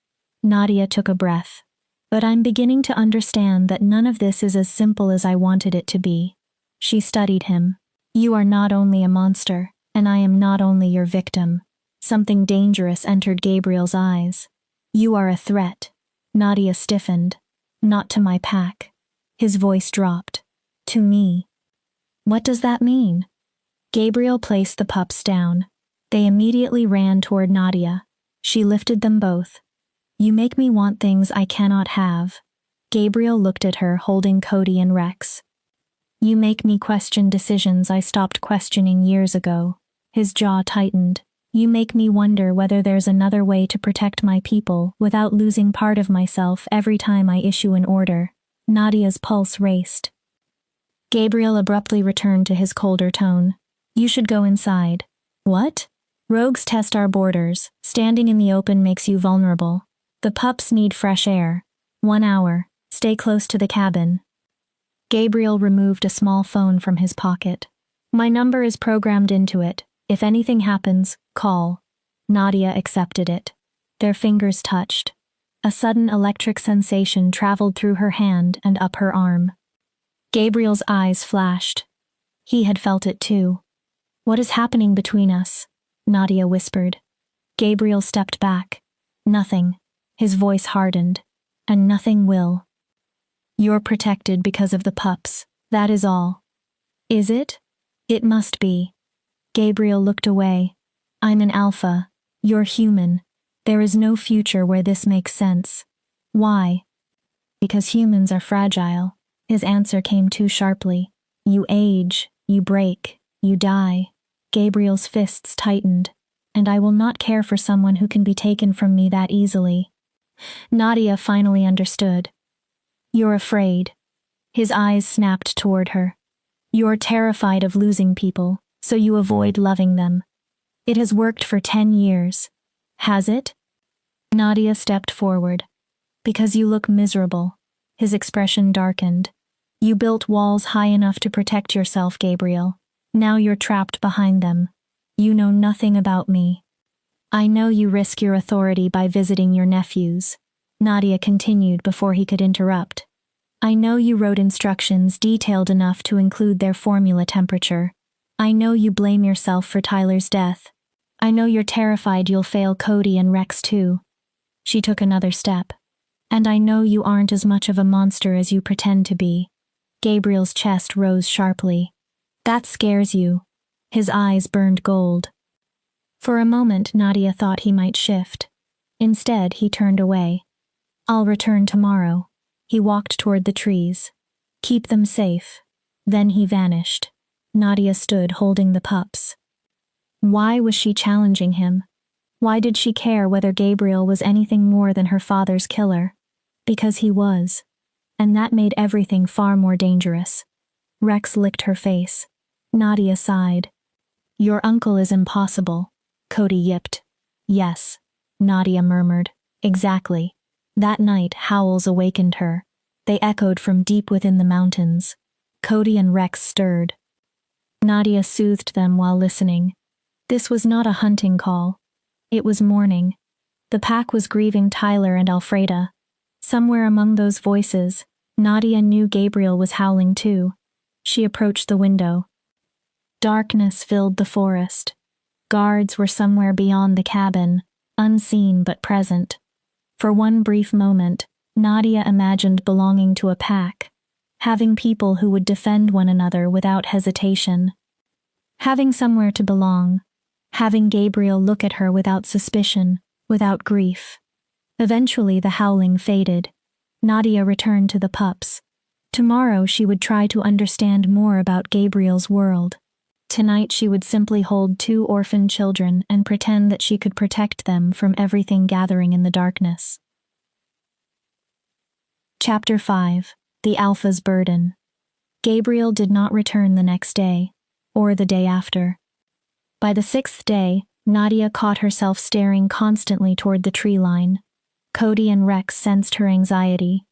Nadia took a breath. "But I'm beginning to understand that none of this is as simple as I wanted it to be." She studied him. "You are not only a monster, and I am not only your victim." Something dangerous entered Gabriel's eyes. "You are a threat." Nadia stiffened. "Not to my pack." His voice dropped. "To me." "What does that mean?" Gabriel placed the pups down. They immediately ran toward Nadia. She lifted them both. "You make me want things I cannot have." Gabriel looked at her holding Cody and Rex. You make me question decisions I stopped questioning years ago. His jaw tightened. You make me wonder whether there's another way to protect my people without losing part of myself every time I issue an order. Nadia's pulse raced. Gabriel abruptly returned to his colder tone. You should go inside. What? Rogues test our borders. Standing in the open makes you vulnerable. The pups need fresh air. 1 hour. Stay close to the cabin. Gabriel removed a small phone from his pocket. My number is programmed into it. If anything happens, call. Nadia accepted it. Their fingers touched. A sudden electric sensation traveled through her hand and up her arm. Gabriel's eyes flashed. He had felt it too. What is happening between us? Nadia whispered. Gabriel stepped back. Nothing. His voice hardened. And nothing will. You're protected because of the pups. That is all. Is it? It must be. Gabriel looked away. I'm an alpha. You're human. There is no future where this makes sense. Why? Because humans are fragile. His answer came too sharply. You age, you break, you die. Gabriel's fists tightened. And I will not care for someone who can be taken from me that easily. Nadia finally understood. You're afraid. His eyes snapped toward her. You're terrified of losing people, so you avoid loving them. It has worked for 10 years. Has it? Nadia stepped forward. Because you look miserable. His expression darkened. You built walls high enough to protect yourself, Gabriel. Now you're trapped behind them. You know nothing about me. I know you risk your authority by visiting your nephews. Nadia continued before he could interrupt. I know you wrote instructions detailed enough to include their formula temperature. I know you blame yourself for Tyler's death. I know you're terrified you'll fail Cody and Rex too. She took another step. And I know you aren't as much of a monster as you pretend to be. Gabriel's chest rose sharply. That scares you. His eyes burned gold. For a moment, Nadia thought he might shift. Instead, he turned away. I'll return tomorrow. He walked toward the trees. Keep them safe. Then he vanished. Nadia stood holding the pups. Why was she challenging him? Why did she care whether Gabriel was anything more than her father's killer? Because he was. And that made everything far more dangerous. Rex licked her face. Nadia sighed. Your uncle is impossible. Cody yipped. Yes. Nadia murmured. Exactly. That night, howls awakened her. They echoed from deep within the mountains. Cody and Rex stirred. Nadia soothed them while listening. This was not a hunting call. It was mourning. The pack was grieving Tyler and Alfreda. Somewhere among those voices, Nadia knew Gabriel was howling too. She approached the window. Darkness filled the forest. Guards were somewhere beyond the cabin, unseen but present. For one brief moment, Nadia imagined belonging to a pack, having people who would defend one another without hesitation. Having somewhere to belong, having Gabriel look at her without suspicion, without grief. Eventually the howling faded. Nadia returned to the pups. Tomorrow she would try to understand more about Gabriel's world. Tonight she would simply hold 2 orphan children and pretend that she could protect them from everything gathering in the darkness. Chapter 5. The Alpha's Burden. Gabriel did not return the next day, or the day after. By the 6th day, Nadia caught herself staring constantly toward the tree line. Cody and Rex sensed her anxiety.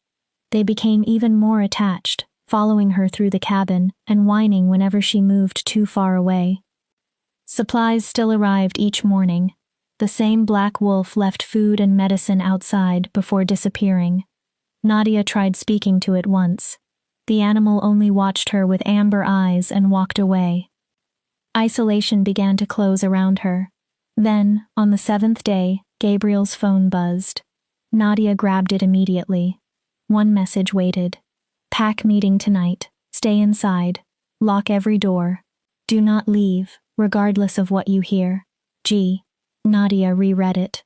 They became even more attached, following her through the cabin and whining whenever she moved too far away. Supplies still arrived each morning. The same black wolf left food and medicine outside before disappearing. Nadia tried speaking to it once. The animal only watched her with amber eyes and walked away. Isolation began to close around her. Then, on the 7th day, Gabriel's phone buzzed. Nadia grabbed it immediately. One message waited. Pack meeting tonight. Stay inside. Lock every door. Do not leave, regardless of what you hear. G. Nadia reread it.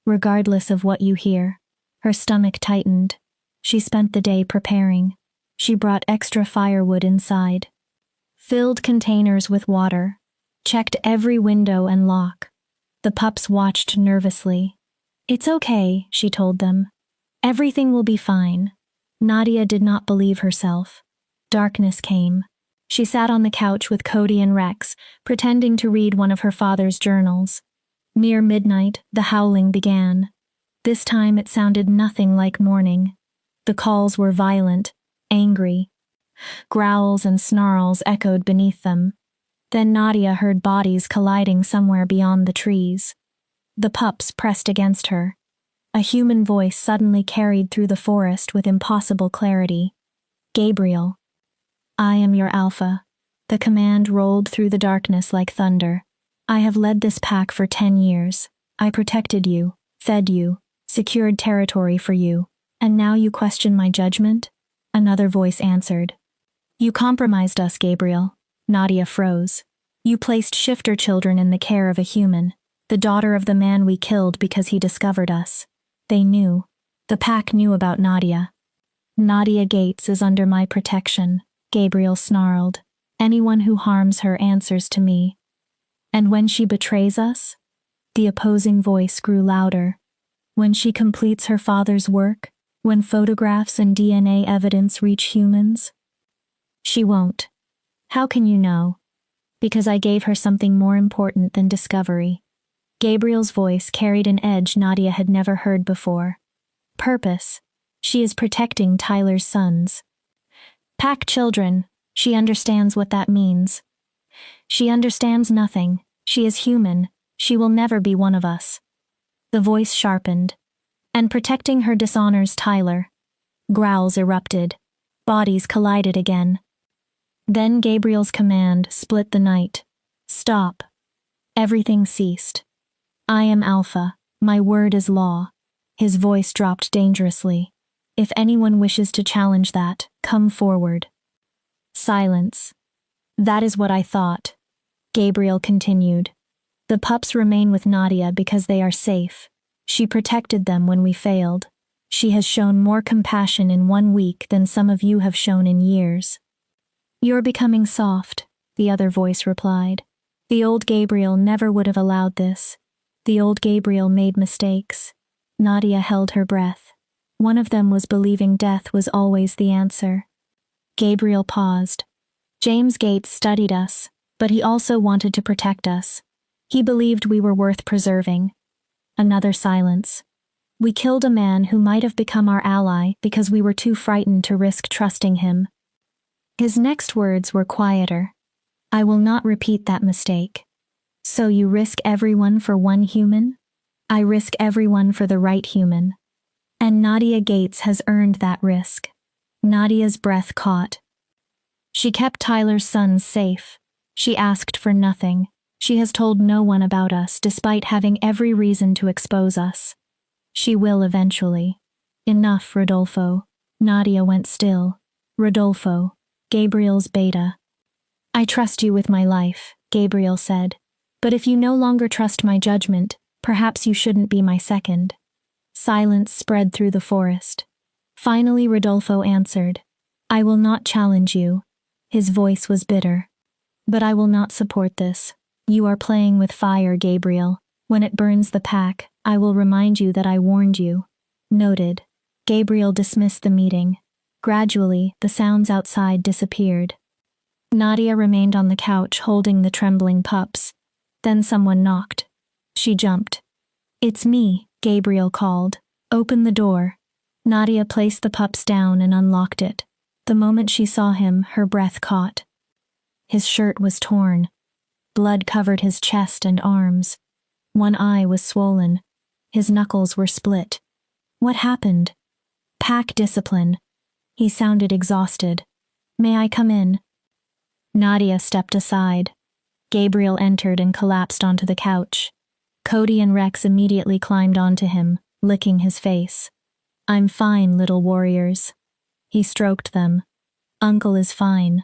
Regardless of what you hear. Her stomach tightened. She spent the day preparing. She brought extra firewood inside, filled containers with water, checked every window and lock. The pups watched nervously. "It's okay," she told them. "Everything will be fine." Nadia did not believe herself. Darkness came. She sat on the couch with Cody and Rex, pretending to read one of her father's journals. Near midnight, the howling began. This time it sounded nothing like mourning. The calls were violent, angry. Growls and snarls echoed beneath them. Then Nadia heard bodies colliding somewhere beyond the trees. The pups pressed against her. A human voice suddenly carried through the forest with impossible clarity. "Gabriel. I am your alpha." The command rolled through the darkness like thunder. "I have led this pack for 10 years. I protected you, fed you, secured territory for you, and now you question my judgment?" Another voice answered. "You compromised us, Gabriel." Nadia froze. "You placed shifter children in the care of a human, the daughter of the man we killed because he discovered us. They knew. The pack knew about Nadia." "Nadia Gates is under my protection," Gabriel snarled. "Anyone who harms her answers to me." "And when she betrays us?" The opposing voice grew louder. "When she completes her father's work? When photographs and DNA evidence reach humans?" "She won't." "How can you know?" "Because I gave her something more important than discovery." Gabriel's voice carried an edge Nadia had never heard before. "Purpose. She is protecting Tyler's sons. Pack children. She understands what that means." "She understands nothing. She is human. She will never be one of us." The voice sharpened. "And protecting her dishonors Tyler." Growls erupted. Bodies collided again. Then Gabriel's command split the night. "Stop." Everything ceased. "I am Alpha. My word is law." His voice dropped dangerously. "If anyone wishes to challenge that, come forward." Silence. "That is what I thought," Gabriel continued. "The pups remain with Nadia because they are safe. She protected them when we failed. She has shown more compassion in 1 week than some of you have shown in years." "You're becoming soft," the other voice replied. "The old Gabriel never would have allowed this. The old Gabriel made mistakes." Nadia held her breath. One of them was believing death was always the answer. Gabriel paused. "James Gates studied us, but he also wanted to protect us. He believed we were worth preserving." Another silence. "We killed a man who might have become our ally because we were too frightened to risk trusting him." His next words were quieter. "I will not repeat that mistake." "So you risk everyone for one human?" "I risk everyone for the right human. And Nadia Gates has earned that risk." Nadia's breath caught. "She kept Tyler's sons safe. She asked for nothing. She has told no one about us despite having every reason to expose us. She will eventually." "Enough, Rodolfo." Nadia went still. "Rodolfo, Gabriel's beta." "I trust you with my life," Gabriel said. "But if you no longer trust my judgment, perhaps you shouldn't be my second." Silence spread through the forest. Finally Rodolfo answered. "I will not challenge you." His voice was bitter. "But I will not support this. You are playing with fire, Gabriel. When it burns the pack, I will remind you that I warned you." Noted. Gabriel dismissed the meeting. Gradually, the sounds outside disappeared. Nadia remained on the couch holding the trembling pups. Then someone knocked. She jumped. "It's me," Gabriel called. "Open the door." Nadia placed the pups down and unlocked it. The moment she saw him, her breath caught. His shirt was torn. Blood covered his chest and arms. One eye was swollen. His knuckles were split. "What happened?" "Pack discipline." He sounded exhausted. "May I come in?" Nadia stepped aside. Gabriel entered and collapsed onto the couch. Cody and Rex immediately climbed onto him, licking his face. "I'm fine, little warriors." He stroked them. "Uncle is fine."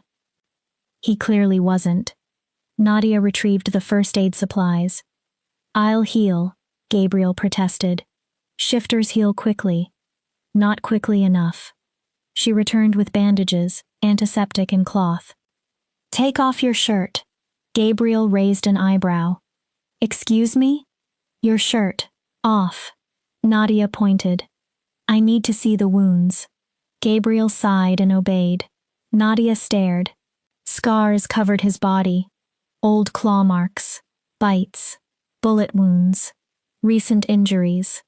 He clearly wasn't. Nadia retrieved the first aid supplies. "I'll heal," Gabriel protested. "Shifters heal quickly." "Not quickly enough." She returned with bandages, antiseptic and cloth. Take off your shirt. Gabriel raised an eyebrow. Excuse me? Your shirt. Off. Nadia pointed. I need to see the wounds. Gabriel sighed and obeyed. Nadia stared. Scars covered his body. Old claw marks. Bites. Bullet wounds. Recent injuries.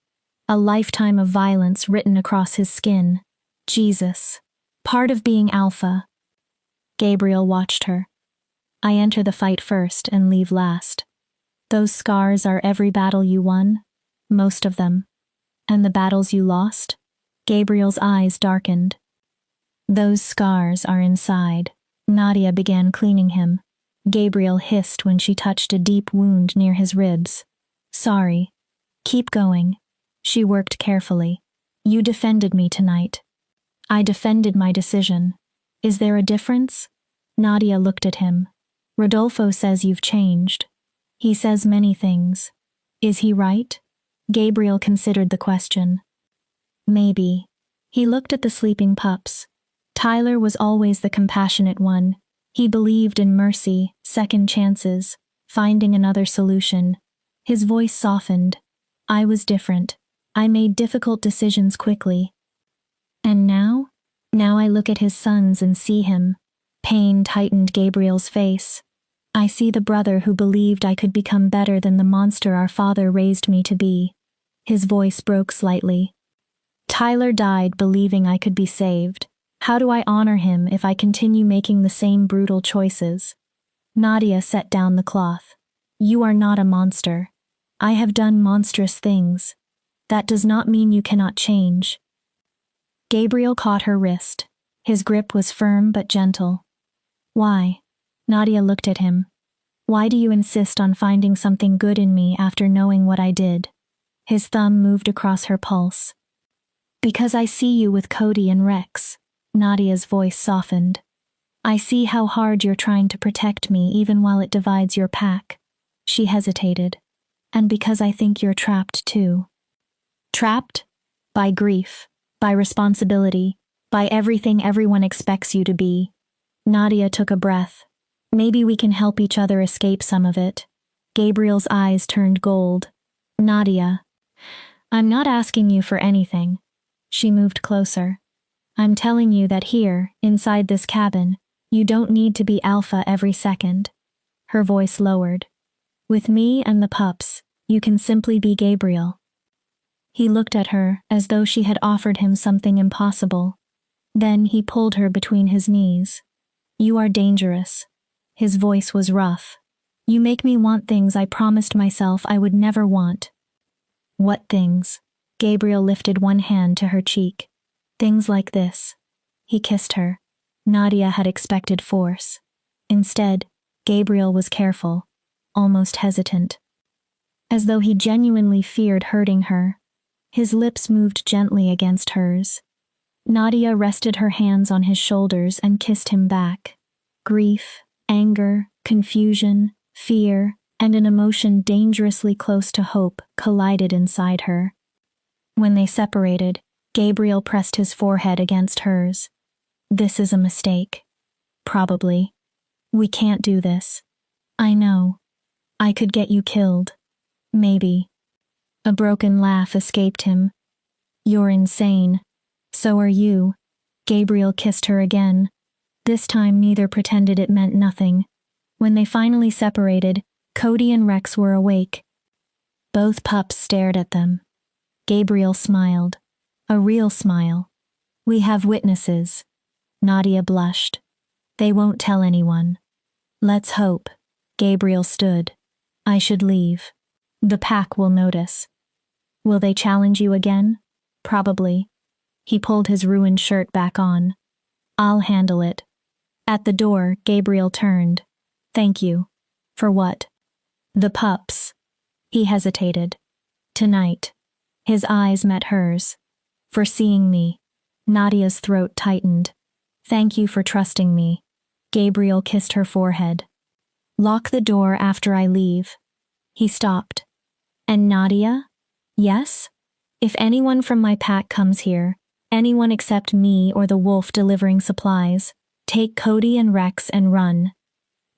A lifetime of violence written across his skin. Jesus. Part of being alpha. Gabriel watched her. I enter the fight first and leave last. Those scars are every battle you won? Most of them. And the battles you lost? Gabriel's eyes darkened. Those scars are inside. Nadia began cleaning him. Gabriel hissed when she touched a deep wound near his ribs. Sorry. Keep going. She worked carefully. You defended me tonight. I defended my decision. Is there a difference? Nadia looked at him. Rodolfo says you've changed. He says many things. Is he right? Gabriel considered the question. Maybe. He looked at the sleeping pups. Tyler was always the compassionate one. He believed in mercy, second chances, finding another solution. His voice softened. I was different. I made difficult decisions quickly. And now? Now I look at his sons and see him. Pain tightened Gabriel's face. I see the brother who believed I could become better than the monster our father raised me to be. His voice broke slightly. Tyler died believing I could be saved. How do I honor him if I continue making the same brutal choices? Nadia set down the cloth. You are not a monster. I have done monstrous things. That does not mean you cannot change. Gabriel caught her wrist. His grip was firm but gentle. Why? Nadia looked at him. Why do you insist on finding something good in me after knowing what I did? His thumb moved across her pulse. Because I see you with Cody and Rex. Nadia's voice softened. I see how hard you're trying to protect me even while it divides your pack. She hesitated. And because I think you're trapped too. Trapped? By grief, by responsibility, by everything everyone expects you to be. Nadia took a breath. Maybe we can help each other escape some of it. Gabriel's eyes turned gold. Nadia, I'm not asking you for anything. She moved closer. I'm telling you that here, inside this cabin, you don't need to be alpha every second. Her voice lowered. With me and the pups, you can simply be Gabriel. He looked at her as though she had offered him something impossible. Then he pulled her between his knees. You are dangerous. His voice was rough. You make me want things I promised myself I would never want. What things? Gabriel lifted one hand to her cheek. Things like this. He kissed her. Nadia had expected force. Instead, Gabriel was careful, almost hesitant. As though he genuinely feared hurting her. His lips moved gently against hers. Nadia rested her hands on his shoulders and kissed him back. Grief, anger, confusion, fear, and an emotion dangerously close to hope collided inside her. When they separated, Gabriel pressed his forehead against hers. This is a mistake. Probably. We can't do this. I know. I could get you killed. Maybe. A broken laugh escaped him. You're insane. So are you. Gabriel kissed her again. This time neither pretended it meant nothing. When they finally separated, Cody and Rex were awake. Both pups stared at them. Gabriel smiled. A real smile. We have witnesses. Nadia blushed. They won't tell anyone. Let's hope. Gabriel stood. I should leave. The pack will notice. Will they challenge you again? Probably. He pulled his ruined shirt back on. I'll handle it. At the door, Gabriel turned. Thank you. For what? The pups. He hesitated. Tonight. His eyes met hers. For seeing me. Nadia's throat tightened. Thank you for trusting me. Gabriel kissed her forehead. Lock the door after I leave. He stopped. And Nadia? Yes? If anyone from my pack comes here, Anyone except me or the wolf delivering supplies. Take Cody and Rex and run.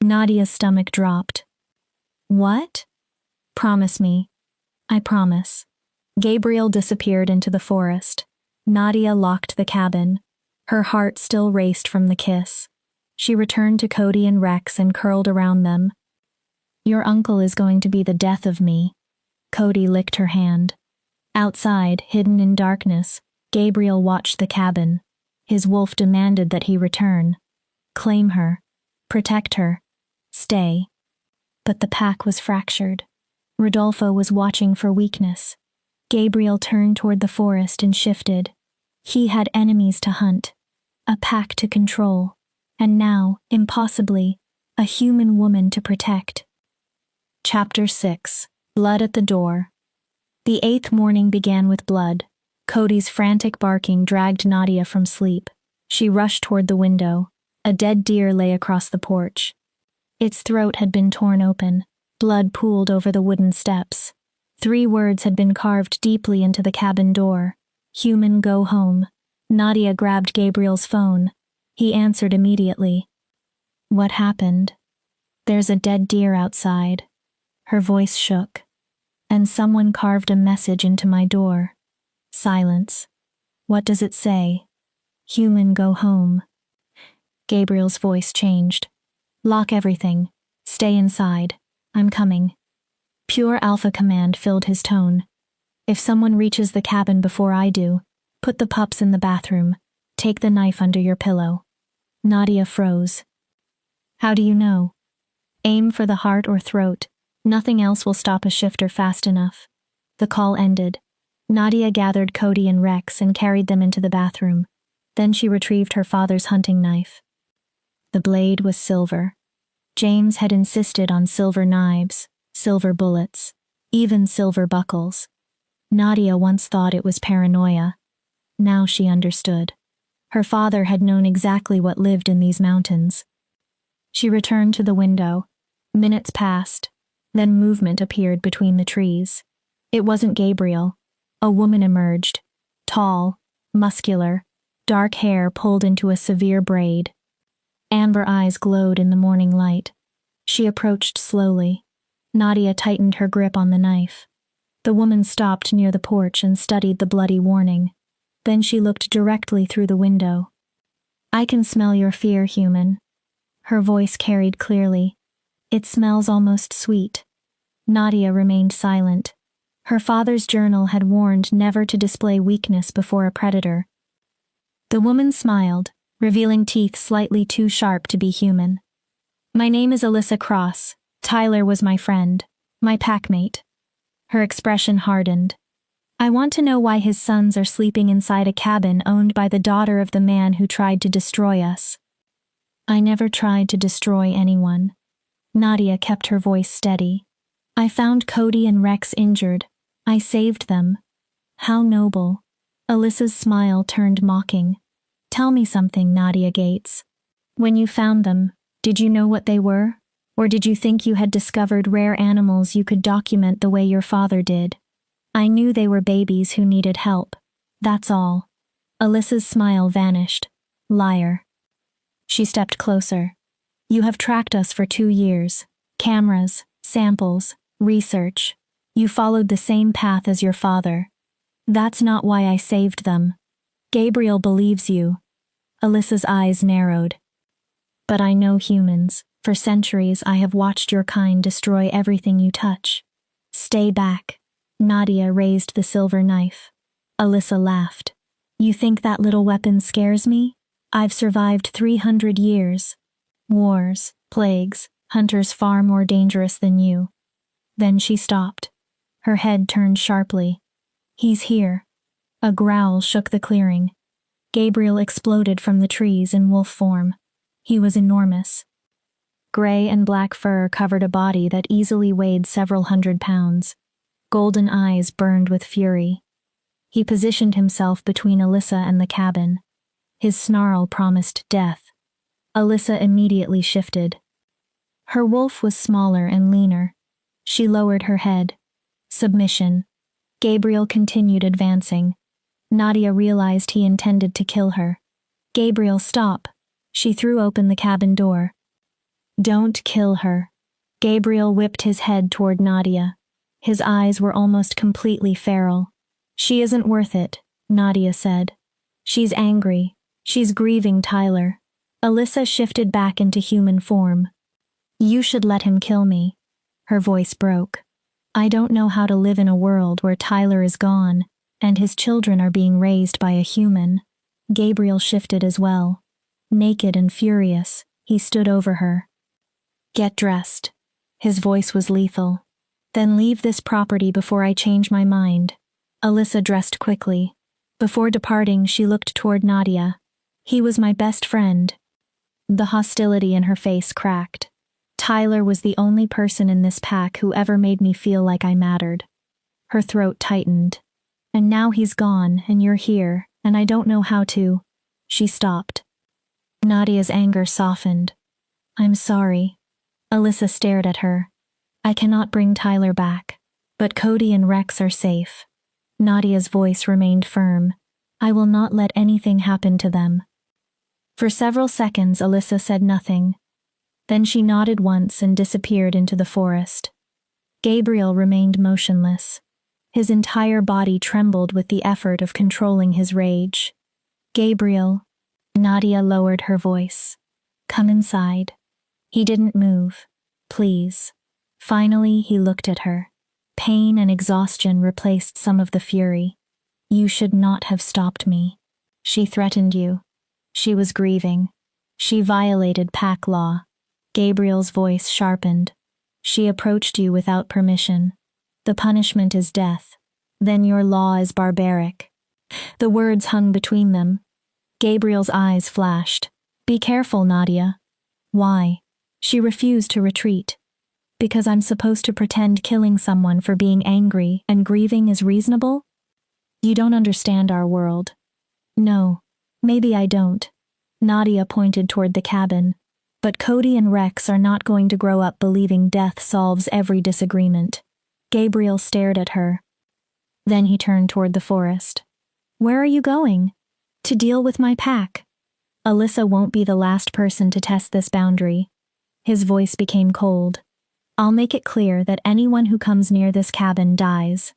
Nadia's stomach dropped. What? Promise me. I promise. Gabriel disappeared into the forest. Nadia locked the cabin. Her heart still raced from the kiss. She returned to Cody and Rex and curled around them. Your uncle is going to be the death of me. Cody licked her hand. Outside, hidden in darkness, Gabriel watched the cabin. His wolf demanded that he return. Claim her. Protect her. Stay. But the pack was fractured. Rodolfo was watching for weakness. Gabriel turned toward the forest and shifted. He had enemies to hunt, a pack to control, and now, impossibly, a human woman to protect. Chapter 6. Blood at the Door. The 8th morning began with blood. Cody's frantic barking dragged Nadia from sleep. She rushed toward the window. A dead deer lay across the porch. Its throat had been torn open. Blood pooled over the wooden steps. 3 words had been carved deeply into the cabin door. Human, go home. Nadia grabbed Gabriel's phone. He answered immediately. What happened? There's a dead deer outside. Her voice shook. And someone carved a message into my door. Silence. What does it say? Human, go home. Gabriel's voice changed. Lock everything. Stay inside. I'm coming. Pure alpha command filled his tone. If someone reaches the cabin before I do, put the pups in the bathroom. Take the knife under your pillow. Nadia froze. How do you know? Aim for the heart or throat. Nothing else will stop a shifter fast enough. The call ended. Nadia gathered Cody and Rex and carried them into the bathroom. Then she retrieved her father's hunting knife. The blade was silver. James had insisted on silver knives, silver bullets, even silver buckles. Nadia once thought it was paranoia. Now she understood. Her father had known exactly what lived in these mountains. She returned to the window. Minutes passed. Then movement appeared between the trees. It wasn't Gabriel. A woman emerged. Tall, muscular, dark hair pulled into a severe braid. Amber eyes glowed in the morning light. She approached slowly. Nadia tightened her grip on the knife. The woman stopped near the porch and studied the bloody warning. Then she looked directly through the window. I can smell your fear, human. Her voice carried clearly. It smells almost sweet. Nadia remained silent. Her father's journal had warned never to display weakness before a predator. The woman smiled, revealing teeth slightly too sharp to be human. My name is Alyssa Cross. Tyler was my friend, my packmate. Her expression hardened. I want to know why his sons are sleeping inside a cabin owned by the daughter of the man who tried to destroy us. I never tried to destroy anyone. Nadia kept her voice steady. I found Cody and Rex injured. I saved them. How noble. Alyssa's smile turned mocking. Tell me something, Nadia Gates. When you found them, did you know what they were? Or did you think you had discovered rare animals you could document the way your father did? I knew they were babies who needed help. That's all. Alyssa's smile vanished. Liar. She stepped closer. You have tracked us for 2 years. Cameras, samples, research. You followed the same path as your father. That's not why I saved them. Gabriel believes you. Alyssa's eyes narrowed. But I know humans. For centuries I have watched your kind destroy everything you touch. Stay back. Nadia raised the silver knife. Alyssa laughed. You think that little weapon scares me? I've survived 300 years. Wars, plagues, hunters far more dangerous than you. Then she stopped. Her head turned sharply. He's here. A growl shook the clearing. Gabriel exploded from the trees in wolf form. He was enormous. Gray and black fur covered a body that easily weighed several hundred pounds. Golden eyes burned with fury. He positioned himself between Alyssa and the cabin. His snarl promised death. Alyssa immediately shifted. Her wolf was smaller and leaner. She lowered her head. Submission. Gabriel continued advancing. Nadia realized he intended to kill her. Gabriel, stop. She threw open the cabin door. Don't kill her. Gabriel whipped his head toward Nadia. His eyes were almost completely feral. She isn't worth it, Nadia said. She's angry. She's grieving Tyler. Alyssa shifted back into human form. You should let him kill me. Her voice broke. I don't know how to live in a world where Tyler is gone, and his children are being raised by a human. Gabriel shifted as well. Naked and furious, he stood over her. Get dressed. His voice was lethal. Then leave this property before I change my mind. Alyssa dressed quickly. Before departing, she looked toward Nadia. He was my best friend. The hostility in her face cracked. Tyler was the only person in this pack who ever made me feel like I mattered. Her throat tightened. And now he's gone, and you're here, and I don't know how to. She stopped. Nadia's anger softened. I'm sorry. Alyssa stared at her. I cannot bring Tyler back, but Cody and Rex are safe. Nadia's voice remained firm. I will not let anything happen to them. For several seconds, Alyssa said nothing. Then she nodded once and disappeared into the forest. Gabriel remained motionless. His entire body trembled with the effort of controlling his rage. Gabriel. Nadia lowered her voice. Come inside. He didn't move. Please. Finally, he looked at her. Pain and exhaustion replaced some of the fury. You should not have stopped me. She threatened you. She was grieving. She violated pack law. Gabriel's voice sharpened. She approached you without permission. The punishment is death. Then your law is barbaric. The words hung between them. Gabriel's eyes flashed. Be careful, Nadia. Why? She refused to retreat. Because I'm supposed to pretend killing someone for being angry and grieving is reasonable? You don't understand our world. No, maybe I don't. Nadia pointed toward the cabin. But Cody and Rex are not going to grow up believing death solves every disagreement. Gabriel stared at her. Then he turned toward the forest. Where are you going? To deal with my pack. Alyssa won't be the last person to test this boundary. His voice became cold. I'll make it clear that anyone who comes near this cabin dies.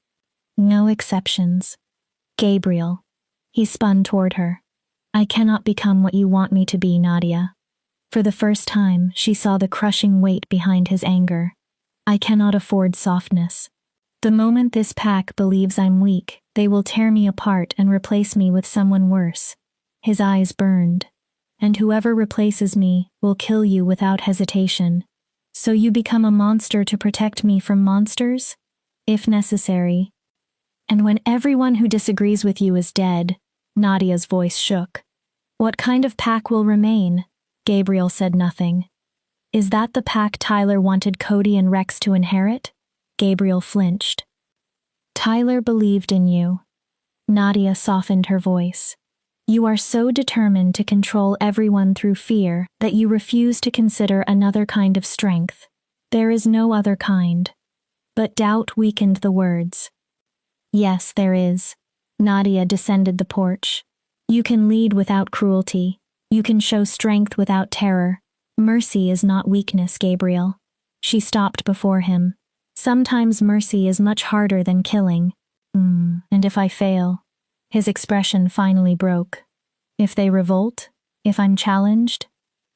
No exceptions. Gabriel. He spun toward her. I cannot become what you want me to be, Nadia. For the first time, she saw the crushing weight behind his anger. I cannot afford softness. The moment this pack believes I'm weak, they will tear me apart and replace me with someone worse. His eyes burned. And whoever replaces me will kill you without hesitation. So you become a monster to protect me from monsters? If necessary. And when everyone who disagrees with you is dead, Nadia's voice shook. What kind of pack will remain? Gabriel said nothing. Is that the pack Tyler wanted Cody and Rex to inherit? Gabriel flinched. Tyler believed in you. Nadia softened her voice. You are so determined to control everyone through fear that you refuse to consider another kind of strength. There is no other kind. But doubt weakened the words. Yes, there is. Nadia descended the porch. You can lead without cruelty. You can show strength without terror. Mercy is not weakness, Gabriel. She stopped before him. Sometimes mercy is much harder than killing. And if I fail? His expression finally broke. If they revolt, if I'm challenged,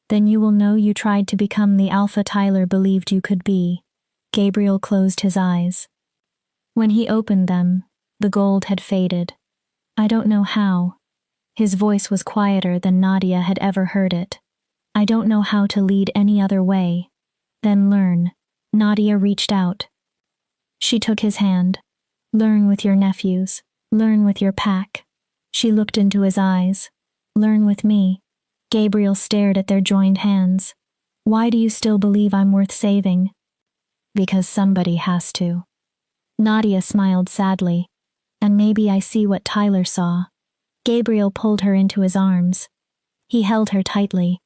then you will know you tried to become the alpha Tyler believed you could be. Gabriel closed his eyes. When he opened them, the gold had faded. I don't know how. His voice was quieter than Nadia had ever heard it. I don't know how to lead any other way. Then learn. Nadia reached out. She took his hand. Learn with your nephews. Learn with your pack. She looked into his eyes. Learn with me. Gabriel stared at their joined hands. Why do you still believe I'm worth saving? Because somebody has to. Nadia smiled sadly. And maybe I see what Tyler saw. Gabriel pulled her into his arms. He held her tightly.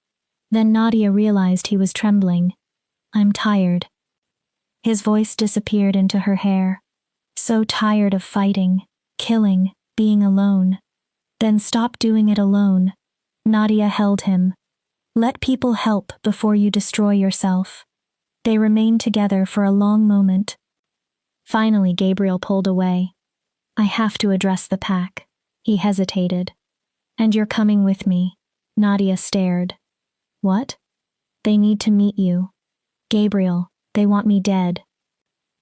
Then Nadia realized he was trembling. I'm tired. His voice disappeared into her hair. So tired of fighting, killing, being alone. Then stop doing it alone. Nadia held him. Let people help before you destroy yourself. They remained together for a long moment. Finally, Gabriel pulled away. I have to address the pack. He hesitated. And you're coming with me. Nadia stared. What? They need to meet you. Gabriel, they want me dead.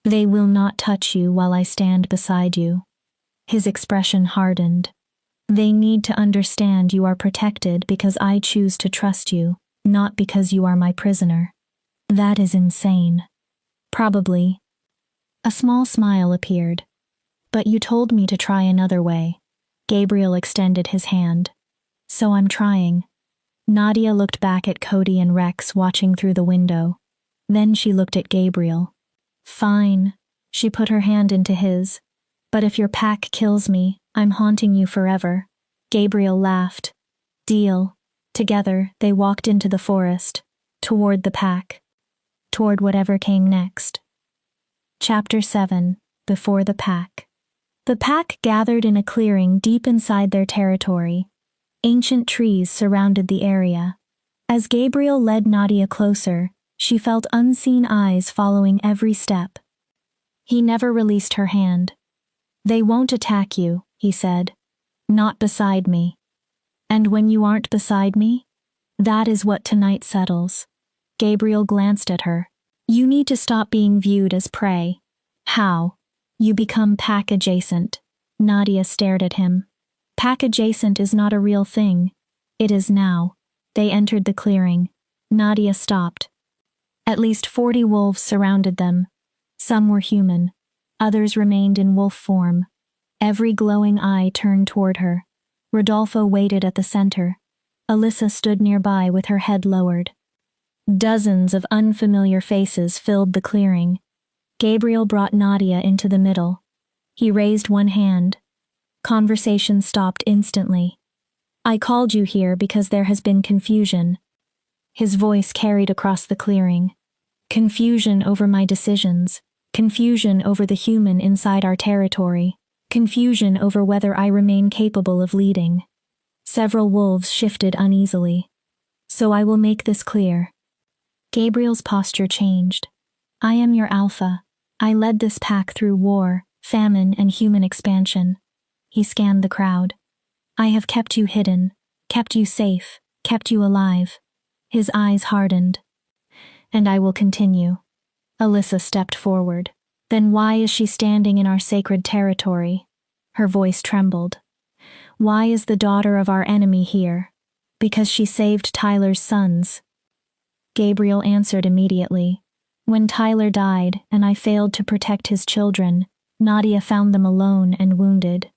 They will not touch you while I stand beside you. His expression hardened. They need to understand you are protected because I choose to trust you, not because you are my prisoner. That is insane. Probably. A small smile appeared. But you told me to try another way. Gabriel extended his hand. So I'm trying. Nadia looked back at Cody and Rex watching through the window. Then she looked at Gabriel. Fine. She put her hand into his. But if your pack kills me, I'm haunting you forever. Gabriel laughed. Deal. Together, they walked into the forest, toward the pack, toward whatever came next. Chapter 7. Before the Pack. The pack gathered in a clearing deep inside their territory. Ancient trees surrounded the area. As Gabriel led Nadia closer, she felt unseen eyes following every step. He never released her hand. They won't attack you, he said. Not beside me. And when you aren't beside me? That is what tonight settles. Gabriel glanced at her. You need to stop being viewed as prey. How? You become pack adjacent. Nadia stared at him. Pack adjacent is not a real thing. It is now. They entered the clearing. Nadia stopped. At least 40 wolves surrounded them. Some were human. Others remained in wolf form. Every glowing eye turned toward her. Rodolfo waited at the center. Alyssa stood nearby with her head lowered. Dozens of unfamiliar faces filled the clearing. Gabriel brought Nadia into the middle. He raised one hand. Conversation stopped instantly. I called you here because there has been confusion. His voice carried across the clearing. Confusion over my decisions. Confusion over the human inside our territory. Confusion over whether I remain capable of leading. Several wolves shifted uneasily. So I will make this clear. Gabriel's posture changed. I am your alpha. I led this pack through war, famine, and human expansion. He scanned the crowd. I have kept you hidden, kept you safe, kept you alive. His eyes hardened. And I will continue. Alyssa stepped forward. Then why is she standing in our sacred territory? Her voice trembled. Why is the daughter of our enemy here? Because she saved Tyler's sons. Gabriel answered immediately. When Tyler died and I failed to protect his children, Nadia found them alone and wounded.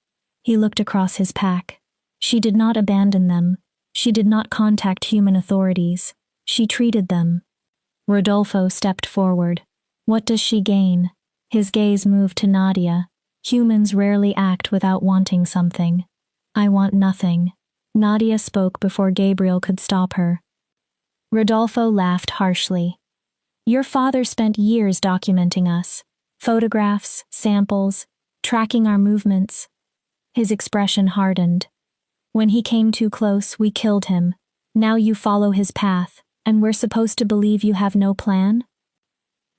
He looked across his pack. She did not abandon them. She did not contact human authorities. She treated them. Rodolfo stepped forward. What does she gain? His gaze moved to Nadia. Humans rarely act without wanting something. I want nothing. Nadia spoke before Gabriel could stop her. Rodolfo laughed harshly. Your father spent years documenting us. Photographs, samples, tracking our movements. His expression hardened. When he came too close, we killed him. Now you follow his path, and we're supposed to believe you have no plan?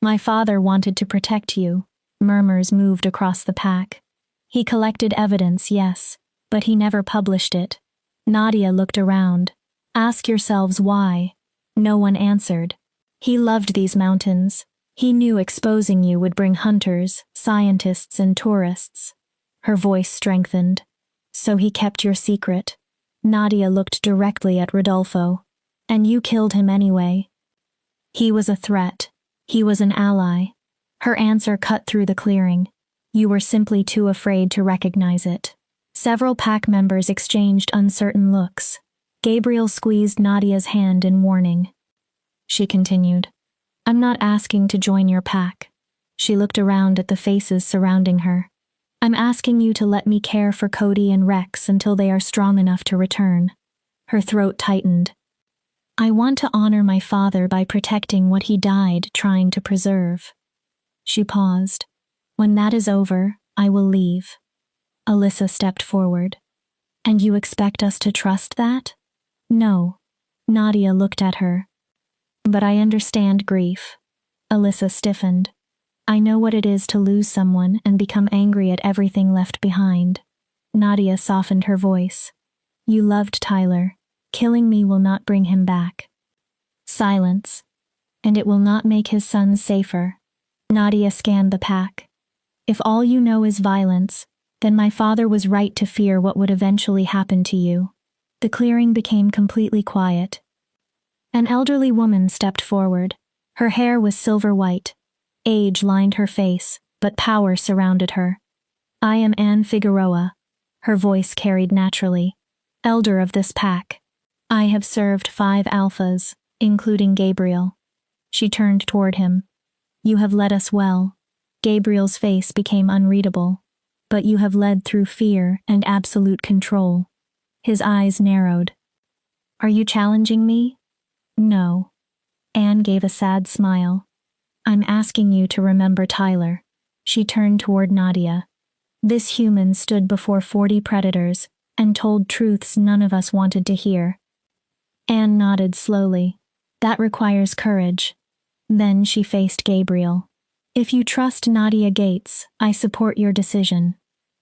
My father wanted to protect you. Murmurs moved across the pack. He collected evidence, yes, but he never published it. Nadia looked around. Ask yourselves why. No one answered. He loved these mountains. He knew exposing you would bring hunters, scientists, and tourists. Her voice strengthened. So he kept your secret. Nadia looked directly at Rodolfo. And you killed him anyway. He was a threat. He was an ally. Her answer cut through the clearing. You were simply too afraid to recognize it. Several pack members exchanged uncertain looks. Gabriel squeezed Nadia's hand in warning. She continued. I'm not asking to join your pack. She looked around at the faces surrounding her. I'm asking you to let me care for Cody and Rex until they are strong enough to return. Her throat tightened. I want to honor my father by protecting what he died trying to preserve. She paused. When that is over, I will leave. Alyssa stepped forward. And you expect us to trust that? No. Nadia looked at her. But I understand grief. Alyssa stiffened. I know what it is to lose someone and become angry at everything left behind. Nadia softened her voice. You loved Tyler. Killing me will not bring him back. Silence. And it will not make his sons safer. Nadia scanned the pack. If all you know is violence, then my father was right to fear what would eventually happen to you. The clearing became completely quiet. An elderly woman stepped forward. Her hair was silver white. Age lined her face, but power surrounded her. I am Anne Figueroa. Her voice carried naturally. Elder of this pack. I have served 5 alphas, including Gabriel. She turned toward him. You have led us well. Gabriel's face became unreadable. But you have led through fear and absolute control. His eyes narrowed. Are you challenging me? No. Anne gave a sad smile. I'm asking you to remember Tyler. She turned toward Nadia. This human stood before 40 predators and told truths none of us wanted to hear. Anne nodded slowly. That requires courage. Then she faced Gabriel. If you trust Nadia Gates, I support your decision.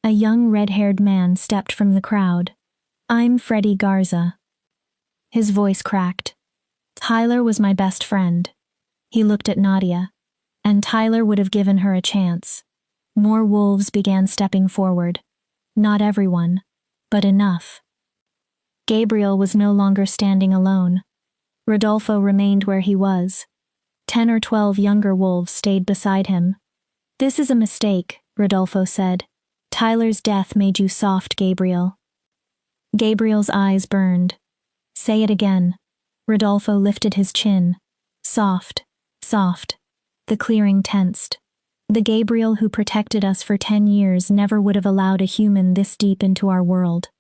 A young red-haired man stepped from the crowd. I'm Freddie Garza. His voice cracked. Tyler was my best friend. He looked at Nadia. And Tyler would have given her a chance. More wolves began stepping forward. Not everyone, but enough. Gabriel was no longer standing alone. Rodolfo remained where he was. 10 or 12 younger wolves stayed beside him. This is a mistake, Rodolfo said. Tyler's death made you soft, Gabriel. Gabriel's eyes burned. Say it again. Rodolfo lifted his chin. Soft, soft. The clearing tensed. The Gabriel who protected us for 10 years never would have allowed a human this deep into our world.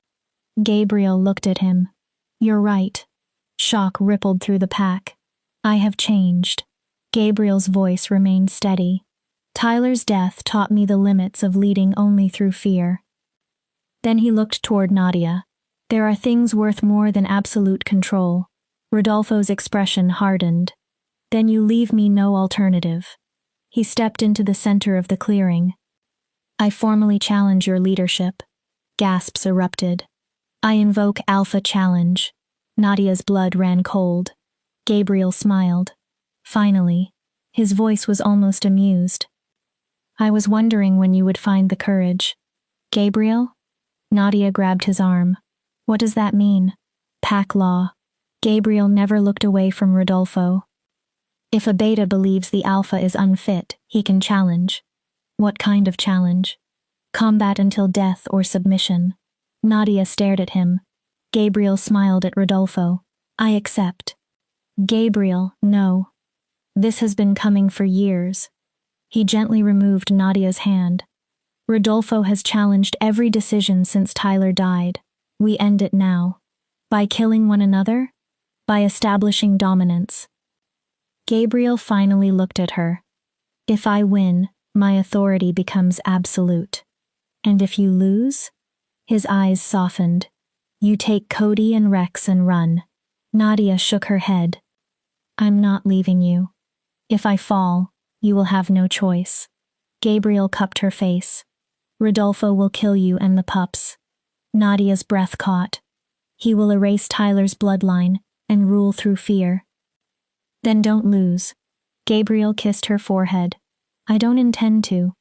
Gabriel looked at him. You're right. Shock rippled through the pack. I have changed. Gabriel's voice remained steady. Tyler's death taught me the limits of leading only through fear. Then he looked toward Nadia. There are things worth more than absolute control. Rodolfo's expression hardened. Then you leave me no alternative. He stepped into the center of the clearing. I formally challenge your leadership. Gasps erupted. I invoke Alpha Challenge. Nadia's blood ran cold. Gabriel smiled. Finally, his voice was almost amused. I was wondering when you would find the courage. Gabriel? Nadia grabbed his arm. What does that mean? Pack law. Gabriel never looked away from Rodolfo. If a beta believes the alpha is unfit, he can challenge. What kind of challenge? Combat until death or submission. Nadia stared at him. Gabriel smiled at Rodolfo. I accept. Gabriel, no. This has been coming for years. He gently removed Nadia's hand. Rodolfo has challenged every decision since Tyler died. We end it now. By killing one another? By establishing dominance. Gabriel finally looked at her. If I win, my authority becomes absolute. And if you lose? His eyes softened. You take Cody and Rex and run. Nadia shook her head. I'm not leaving you. If I fall, you will have no choice. Gabriel cupped her face. Rodolfo will kill you and the pups. Nadia's breath caught. He will erase Tyler's bloodline and rule through fear. Then don't lose. Gabriel kissed her forehead. I don't intend to.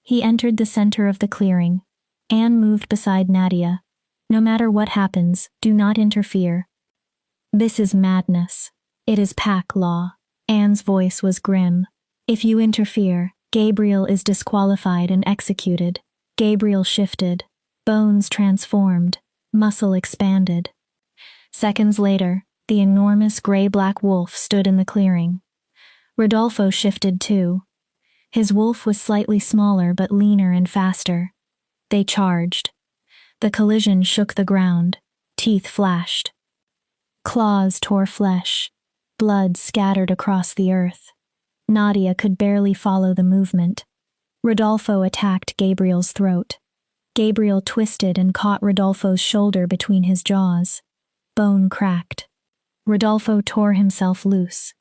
He entered the center of the clearing. Anne moved beside Nadia. No matter what happens, do not interfere. This is madness. It is pack law. Anne's voice was grim. If you interfere, Gabriel is disqualified and executed. Gabriel shifted. Bones transformed. Muscle expanded. Seconds later, the enormous gray-black wolf stood in the clearing. Rodolfo shifted too. His wolf was slightly smaller but leaner and faster. They charged. The collision shook the ground. Teeth flashed. Claws tore flesh. Blood scattered across the earth. Nadia could barely follow the movement. Rodolfo attacked Gabriel's throat. Gabriel twisted and caught Rodolfo's shoulder between his jaws. Bone cracked. Rodolfo tore himself loose.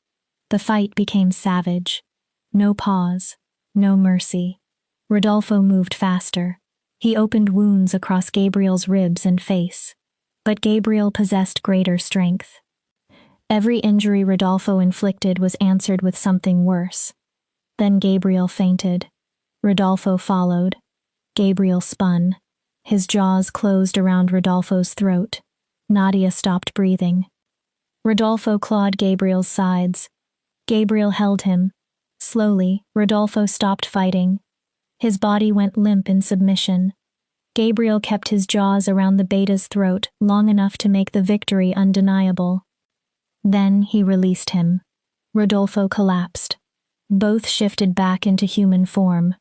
The fight became savage. No pause. No mercy. Rodolfo moved faster. He opened wounds across Gabriel's ribs and face. But Gabriel possessed greater strength. Every injury Rodolfo inflicted was answered with something worse. Then Gabriel fainted. Rodolfo followed. Gabriel spun. His jaws closed around Rodolfo's throat. Nadia stopped breathing. Rodolfo clawed Gabriel's sides. Gabriel held him. Slowly, Rodolfo stopped fighting. His body went limp in submission. Gabriel kept his jaws around the beta's throat long enough to make the victory undeniable. Then he released him. Rodolfo collapsed. Both shifted back into human form.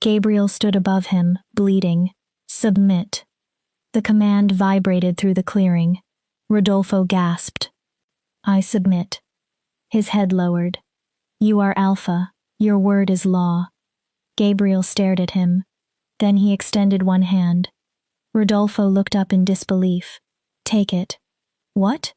Gabriel stood above him, bleeding. Submit. The command vibrated through the clearing. Rodolfo gasped. I submit. His head lowered. You are Alpha. Your word is law. Gabriel stared at him. Then he extended one hand. Rodolfo looked up in disbelief. Take it. What?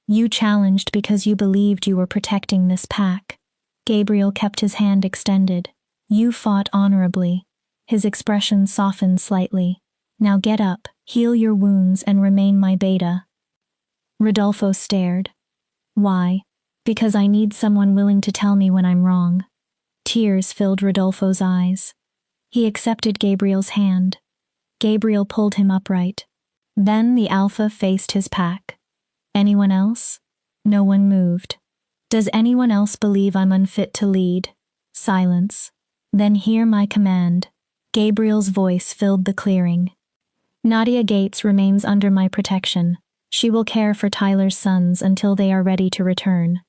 You challenged because you believed you were protecting this pack. Gabriel kept his hand extended. You fought honorably. His expression softened slightly. Now get up, heal your wounds, and remain my beta. Rodolfo stared. Why? Because I need someone willing to tell me when I'm wrong. Tears filled Rodolfo's eyes. He accepted Gabriel's hand. Gabriel pulled him upright. Then the Alpha faced his pack. Anyone else? No one moved. Does anyone else believe I'm unfit to lead? Silence. Then hear my command. Gabriel's voice filled the clearing. Nadia Gates remains under my protection. She will care for Tyler's sons until they are ready to return.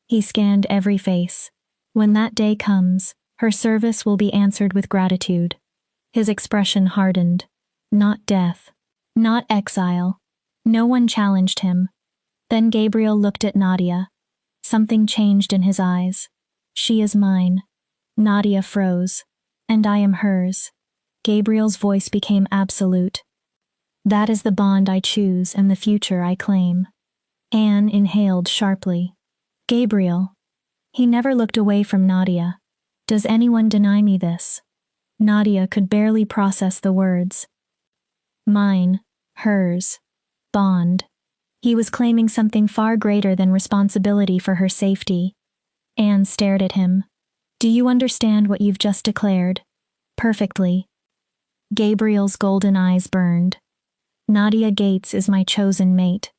He scanned every face. When that day comes, her service will be answered with gratitude. His expression hardened. Not death. Not exile. No one challenged him. Then Gabriel looked at Nadia. Something changed in his eyes. She is mine. Nadia froze. And I am hers. Gabriel's voice became absolute. That is the bond I choose and the future I claim. Anne inhaled sharply. Gabriel. He never looked away from Nadia. Does anyone deny me this? Nadia could barely process the words. Mine. Hers. Bond. He was claiming something far greater than responsibility for her safety. Anne stared at him. Do you understand what you've just declared? Perfectly. Gabriel's golden eyes burned. Nadia Gates is my chosen mate.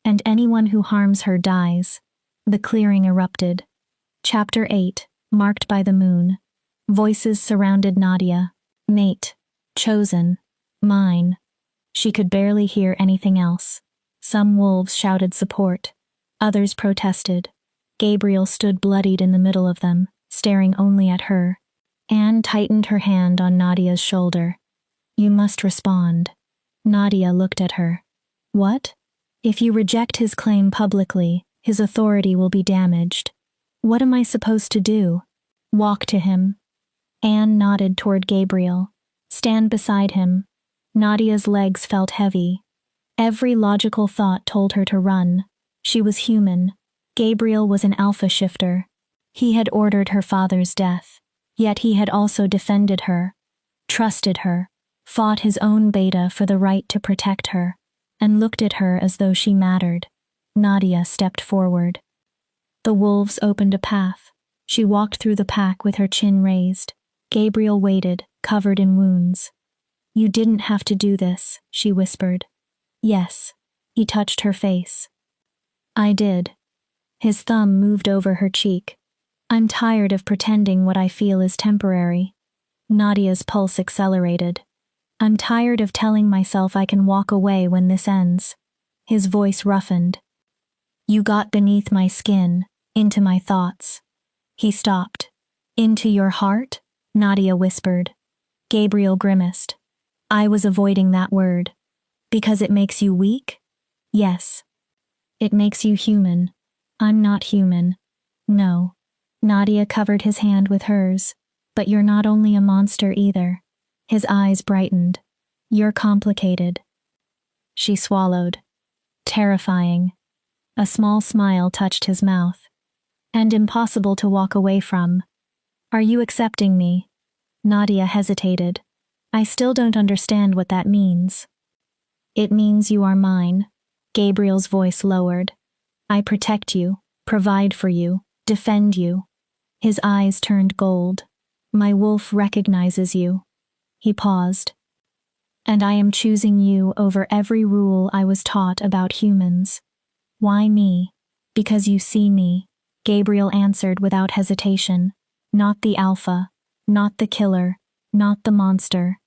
And anyone who harms her dies. The clearing erupted. Chapter 8, marked by the moon. Voices surrounded Nadia. Mate. Chosen. Mine. She could barely hear anything else. Some wolves shouted support. Others protested. Gabriel stood bloodied in the middle of them, staring only at her. Anne tightened her hand on Nadia's shoulder. You must respond. Nadia looked at her. What? If you reject his claim publicly, his authority will be damaged. What am I supposed to do? Walk to him. Anne nodded toward Gabriel. Stand beside him. Nadia's legs felt heavy. Every logical thought told her to run. She was human. Gabriel was an alpha shifter. He had ordered her father's death. Yet he had also defended her, trusted her, fought his own beta for the right to protect her, and looked at her as though she mattered. Nadia stepped forward. The wolves opened a path. She walked through the pack with her chin raised. Gabriel waited, covered in wounds. You didn't have to do this, she whispered. Yes. He touched her face. I did. His thumb moved over her cheek. I'm tired of pretending what I feel is temporary. Nadia's pulse accelerated. I'm tired of telling myself I can walk away when this ends. His voice roughened. You got beneath my skin, into my thoughts. He stopped. Into your heart? Nadia whispered. Gabriel grimaced. I was avoiding that word. Because it makes you weak? Yes. It makes you human. I'm not human. No. Nadia covered his hand with hers. But you're not only a monster either. His eyes brightened. You're complicated. She swallowed. Terrifying. A small smile touched his mouth. And impossible to walk away from. Are you accepting me? Nadia hesitated. I still don't understand what that means. It means you are mine. Gabriel's voice lowered. I protect you, provide for you, defend you. His eyes turned gold. My wolf recognizes you. He paused. And I am choosing you over every rule I was taught about humans. Why me? Because you see me, Gabriel answered without hesitation. Not the alpha, not the killer, not the monster.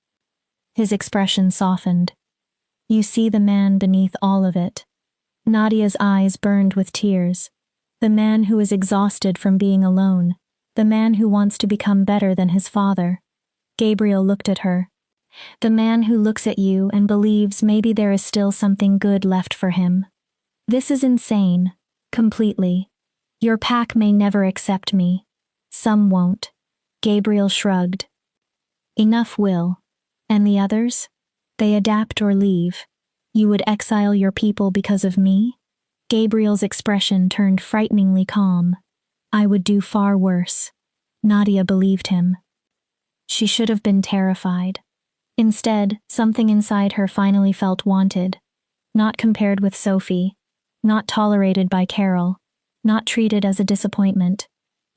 His expression softened. You see the man beneath all of it. Nadia's eyes burned with tears. The man who is exhausted from being alone. The man who wants to become better than his father. Gabriel looked at her. The man who looks at you and believes maybe there is still something good left for him. This is insane. Completely. Your pack may never accept me. Some won't. Gabriel shrugged. Enough will. And the others? They adapt or leave. You would exile your people because of me? Gabriel's expression turned frighteningly calm. I would do far worse. Nadia believed him. She should have been terrified. Instead, something inside her finally felt wanted. Not compared with Sophie. Not tolerated by Carol. Not treated as a disappointment.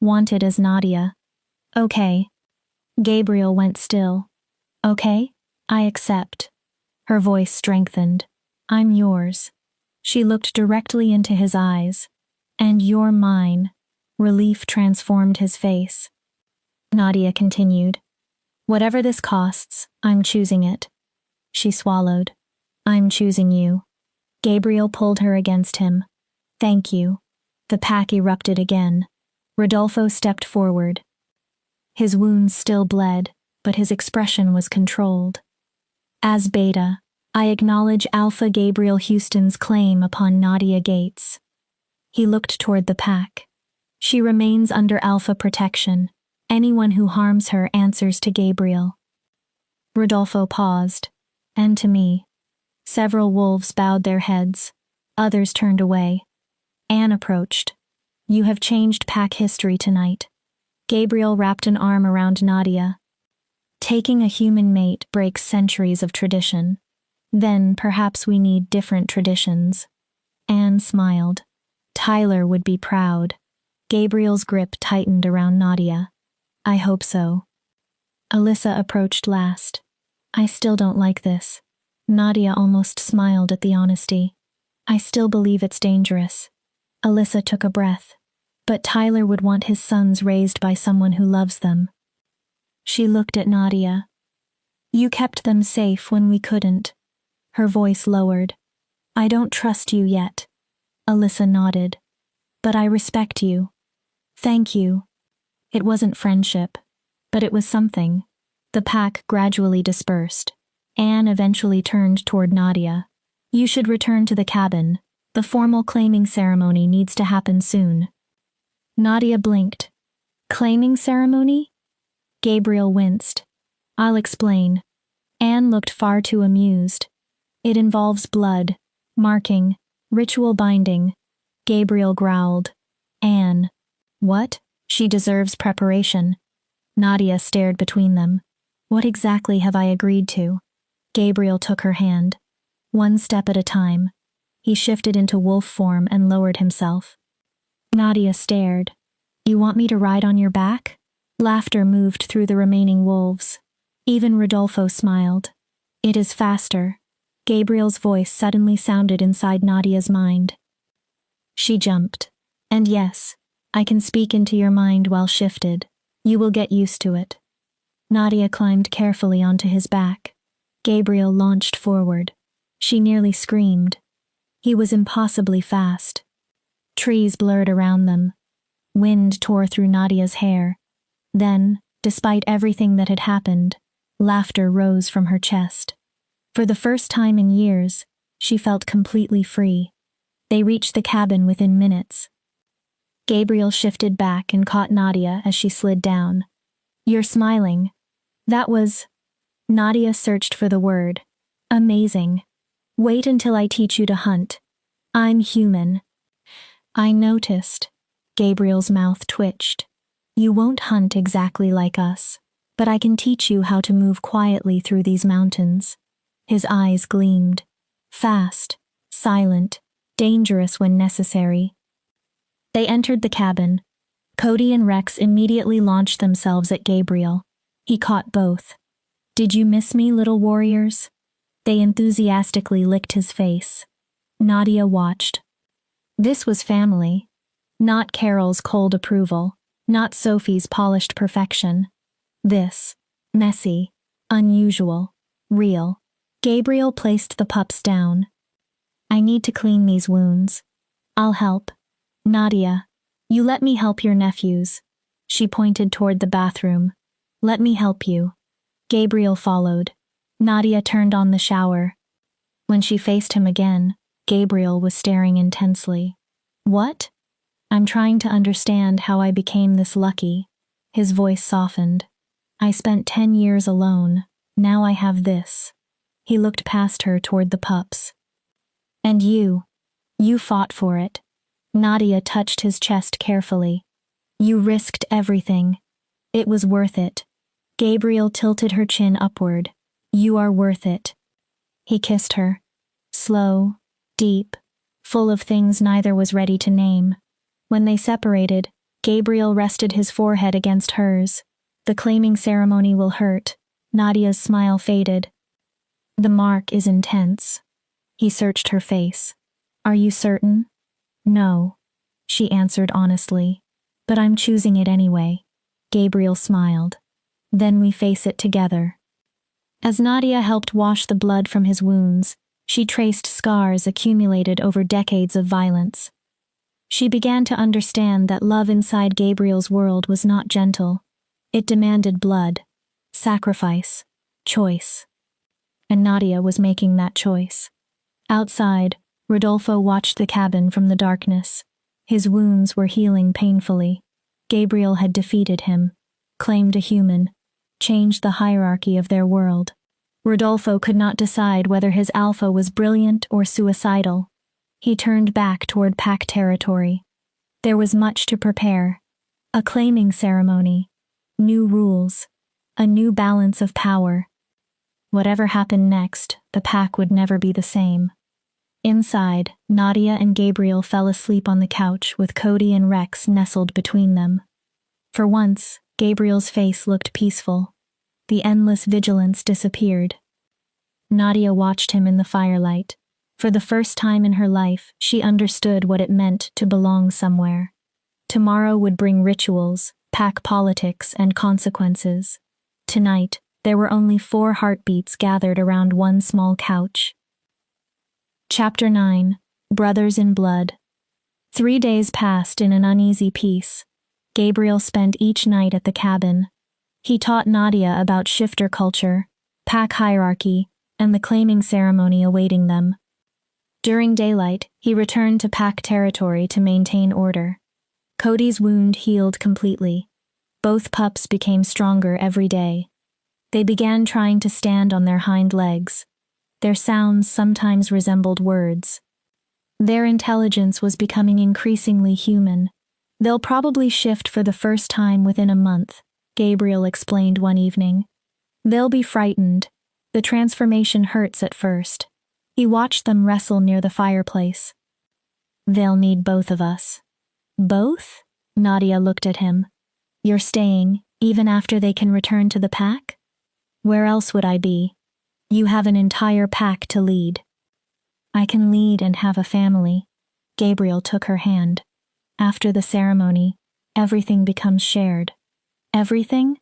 Wanted as Nadia. Okay. Gabriel went still. Okay? I accept. Her voice strengthened. I'm yours. She looked directly into his eyes. And you're mine. Relief transformed his face. Nadia continued. Whatever this costs, I'm choosing it. She swallowed. I'm choosing you. Gabriel pulled her against him. Thank you. The pack erupted again. Rodolfo stepped forward. His wounds still bled, but his expression was controlled. As Beta, I acknowledge Alpha Gabriel Houston's claim upon Nadia Gates. He looked toward the pack. She remains under Alpha protection. Anyone who harms her answers to Gabriel. Rodolfo paused. And to me. Several wolves bowed their heads. Others turned away. Anne approached. You have changed pack history tonight. Gabriel wrapped an arm around Nadia. Taking a human mate breaks centuries of tradition. Then perhaps we need different traditions. Anne smiled. Tyler would be proud. Gabriel's grip tightened around Nadia. I hope so. Alyssa approached last. I still don't like this. Nadia almost smiled at the honesty. I still believe it's dangerous. Alyssa took a breath. But Tyler would want his sons raised by someone who loves them. She looked at Nadia. You kept them safe when we couldn't. Her voice lowered. I don't trust you yet. Alyssa nodded. But I respect you. Thank you. It wasn't friendship, but it was something. The pack gradually dispersed. Anne eventually turned toward Nadia. You should return to the cabin. The formal claiming ceremony needs to happen soon. Nadia blinked. Claiming ceremony? Gabriel winced. I'll explain. Anne looked far too amused. It involves blood, marking, ritual binding. Gabriel growled. Anne. What? She deserves preparation. Nadia stared between them. What exactly have I agreed to? Gabriel took her hand. One step at a time. He shifted into wolf form and lowered himself. Nadia stared. You want me to ride on your back? Laughter moved through the remaining wolves. Even Rodolfo smiled. It is faster. Gabriel's voice suddenly sounded inside Nadia's mind. She jumped. And yes, I can speak into your mind while shifted. You will get used to it. Nadia climbed carefully onto his back. Gabriel launched forward. She nearly screamed. He was impossibly fast. Trees blurred around them. Wind tore through Nadia's hair. Then, despite everything that had happened, laughter rose from her chest. For the first time in years, she felt completely free. They reached the cabin within minutes. Gabriel shifted back and caught Nadia as she slid down. You're smiling. That was... Nadia searched for the word. Amazing. Wait until I teach you to hunt. I'm human. I noticed. Gabriel's mouth twitched. You won't hunt exactly like us, but I can teach you how to move quietly through these mountains. His eyes gleamed. Fast, silent, dangerous when necessary. They entered the cabin. Cody and Rex immediately launched themselves at Gabriel. He caught both. Did you miss me, little warriors? They enthusiastically licked his face. Nadia watched. This was family. Not Carol's cold approval, not Sophie's polished perfection. This, messy, unusual, real. Gabriel placed the pups down. I need to clean these wounds. I'll help. Nadia, you let me help your nephews. She pointed toward the bathroom. Let me help you. Gabriel followed. Nadia turned on the shower. When she faced him again, Gabriel was staring intensely. What? I'm trying to understand how I became this lucky. His voice softened. I spent 10 years alone. Now I have this. He looked past her toward the pups. And you fought for it. Nadia touched his chest carefully. You risked everything. It was worth it. Gabriel tilted her chin upward. You are worth it. He kissed her. Slow, deep, full of things neither was ready to name. When they separated, Gabriel rested his forehead against hers. The claiming ceremony will hurt. Nadia's smile faded. The mark is intense. He searched her face. Are you certain? No, she answered honestly. But I'm choosing it anyway. Gabriel smiled. Then we face it together. As Nadia helped wash the blood from his wounds, she traced scars accumulated over decades of violence. She began to understand that love inside Gabriel's world was not gentle. It demanded blood, sacrifice, choice. And Nadia was making that choice. Outside, Rodolfo watched the cabin from the darkness. His wounds were healing painfully. Gabriel had defeated him, claimed a human, changed the hierarchy of their world. Rodolfo could not decide whether his alpha was brilliant or suicidal. He turned back toward pack territory. There was much to prepare. A claiming ceremony, new rules, a new balance of power. Whatever happened next, the pack would never be the same. Inside, Nadia and Gabriel fell asleep on the couch with Cody and Rex nestled between them. For once, Gabriel's face looked peaceful. The endless vigilance disappeared. Nadia watched him in the firelight. For the first time in her life, she understood what it meant to belong somewhere. Tomorrow would bring rituals, pack politics, and consequences. Tonight, there were only 4 heartbeats gathered around one small couch. Chapter 9. Brothers in Blood. 3 days passed in an uneasy peace. Gabriel spent each night at the cabin. He taught Nadia about shifter culture, pack hierarchy, and the claiming ceremony awaiting them. During daylight, he returned to pack territory to maintain order. Cody's wound healed completely. Both pups became stronger every day. They began trying to stand on their hind legs. Their sounds sometimes resembled words. Their intelligence was becoming increasingly human. They'll probably shift for the first time within a month, Gabriel explained one evening. They'll be frightened. The transformation hurts at first. He watched them wrestle near the fireplace. They'll need both of us. Both? Nadia looked at him. You're staying, even after they can return to the pack? Where else would I be? You have an entire pack to lead. I can lead and have a family. Gabriel took her hand. After the ceremony, everything becomes shared. Everything?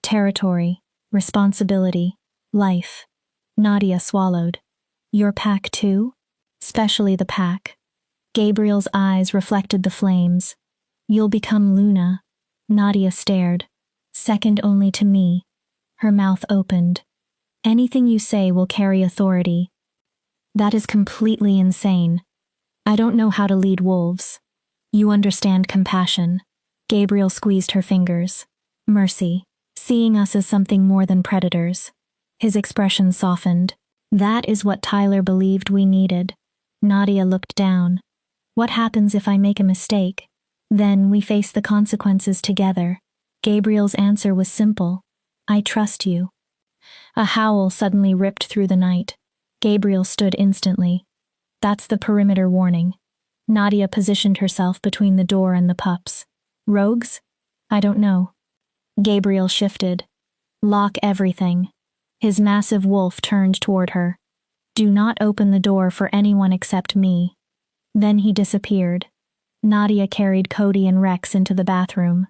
Territory, responsibility, life. Nadia swallowed. Your pack too? Especially the pack. Gabriel's eyes reflected the flames. You'll become Luna. Nadia stared. Second only to me. Her mouth opened. Anything you say will carry authority. That is completely insane. I don't know how to lead wolves. You understand compassion. Gabriel squeezed her fingers. Mercy. Seeing us as something more than predators. His expression softened. That is what Tyler believed we needed. Nadia looked down. What happens if I make a mistake? Then we face the consequences together. Gabriel's answer was simple. I trust you. A howl suddenly ripped through the night. Gabriel stood instantly. That's the perimeter warning. Nadia positioned herself between the door and the pups. Rogues? I don't know. Gabriel shifted. Lock everything. His massive wolf turned toward her. Do not open the door for anyone except me. Then he disappeared. Nadia carried Cody and Rex into the bathroom.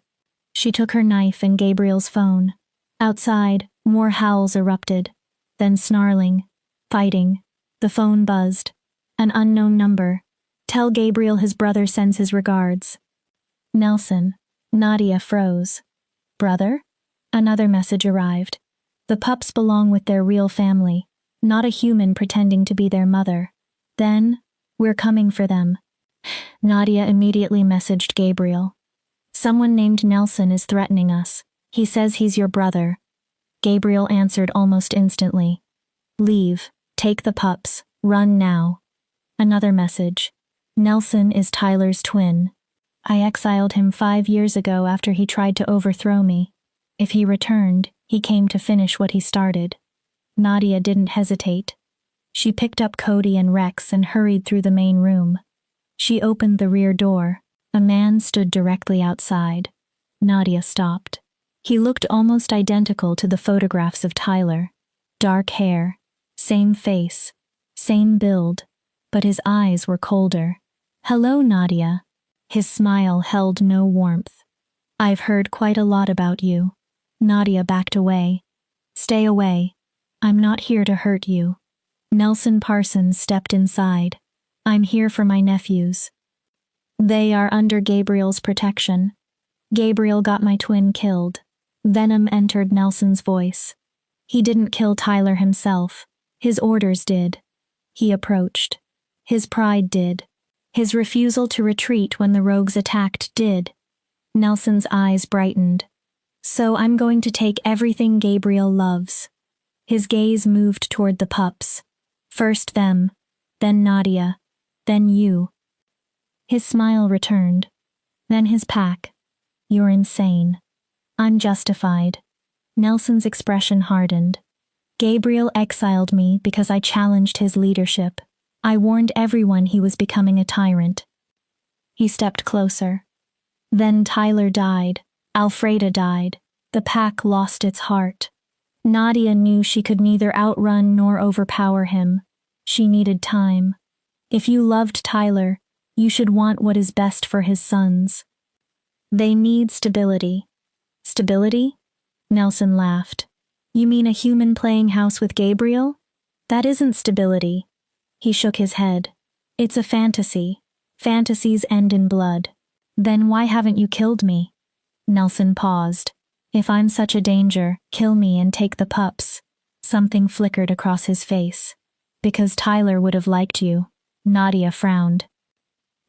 She took her knife and Gabriel's phone. Outside, more howls erupted. Then snarling. Fighting. The phone buzzed. An unknown number. Tell Gabriel his brother sends his regards. Nelson. Nadia froze. Brother? Another message arrived. The pups belong with their real family, not a human pretending to be their mother. Then, we're coming for them. Nadia immediately messaged Gabriel. Someone named Nelson is threatening us. He says he's your brother. Gabriel answered almost instantly. Leave. Take the pups. Run now. Another message. Nelson is Tyler's twin. I exiled him 5 years ago after he tried to overthrow me. If he returned, he came to finish what he started. Nadia didn't hesitate. She picked up Cody and Rex and hurried through the main room. She opened the rear door. A man stood directly outside. Nadia stopped. He looked almost identical to the photographs of Tyler. Dark hair, same face, same build, but his eyes were colder. Hello, Nadia. His smile held no warmth. I've heard quite a lot about you. Nadia backed away. Stay away. I'm not here to hurt you. Nelson Parsons stepped inside. I'm here for my nephews. They are under Gabriel's protection. Gabriel got my twin killed. Venom entered Nelson's voice. He didn't kill Tyler himself. His orders did. He approached. His pride did. His refusal to retreat when the rogues attacked did. Nelson's eyes brightened. So I'm going to take everything Gabriel loves. His gaze moved toward the pups. First them, then Nadia, then you. His smile returned. Then his pack. You're insane. I'm justified. Nelson's expression hardened. Gabriel exiled me because I challenged his leadership. I warned everyone he was becoming a tyrant. He stepped closer. Then Tyler died. Alfreda died. The pack lost its heart. Nadia knew she could neither outrun nor overpower him. She needed time. If you loved Tyler, you should want what is best for his sons. They need stability. Stability? Nelson laughed. You mean a human playing house with Gabriel? That isn't stability. He shook his head. It's a fantasy. Fantasies end in blood. Then why haven't you killed me? Nelson paused. If I'm such a danger, kill me and take the pups. Something flickered across his face. Because Tyler would have liked you. Nadia frowned.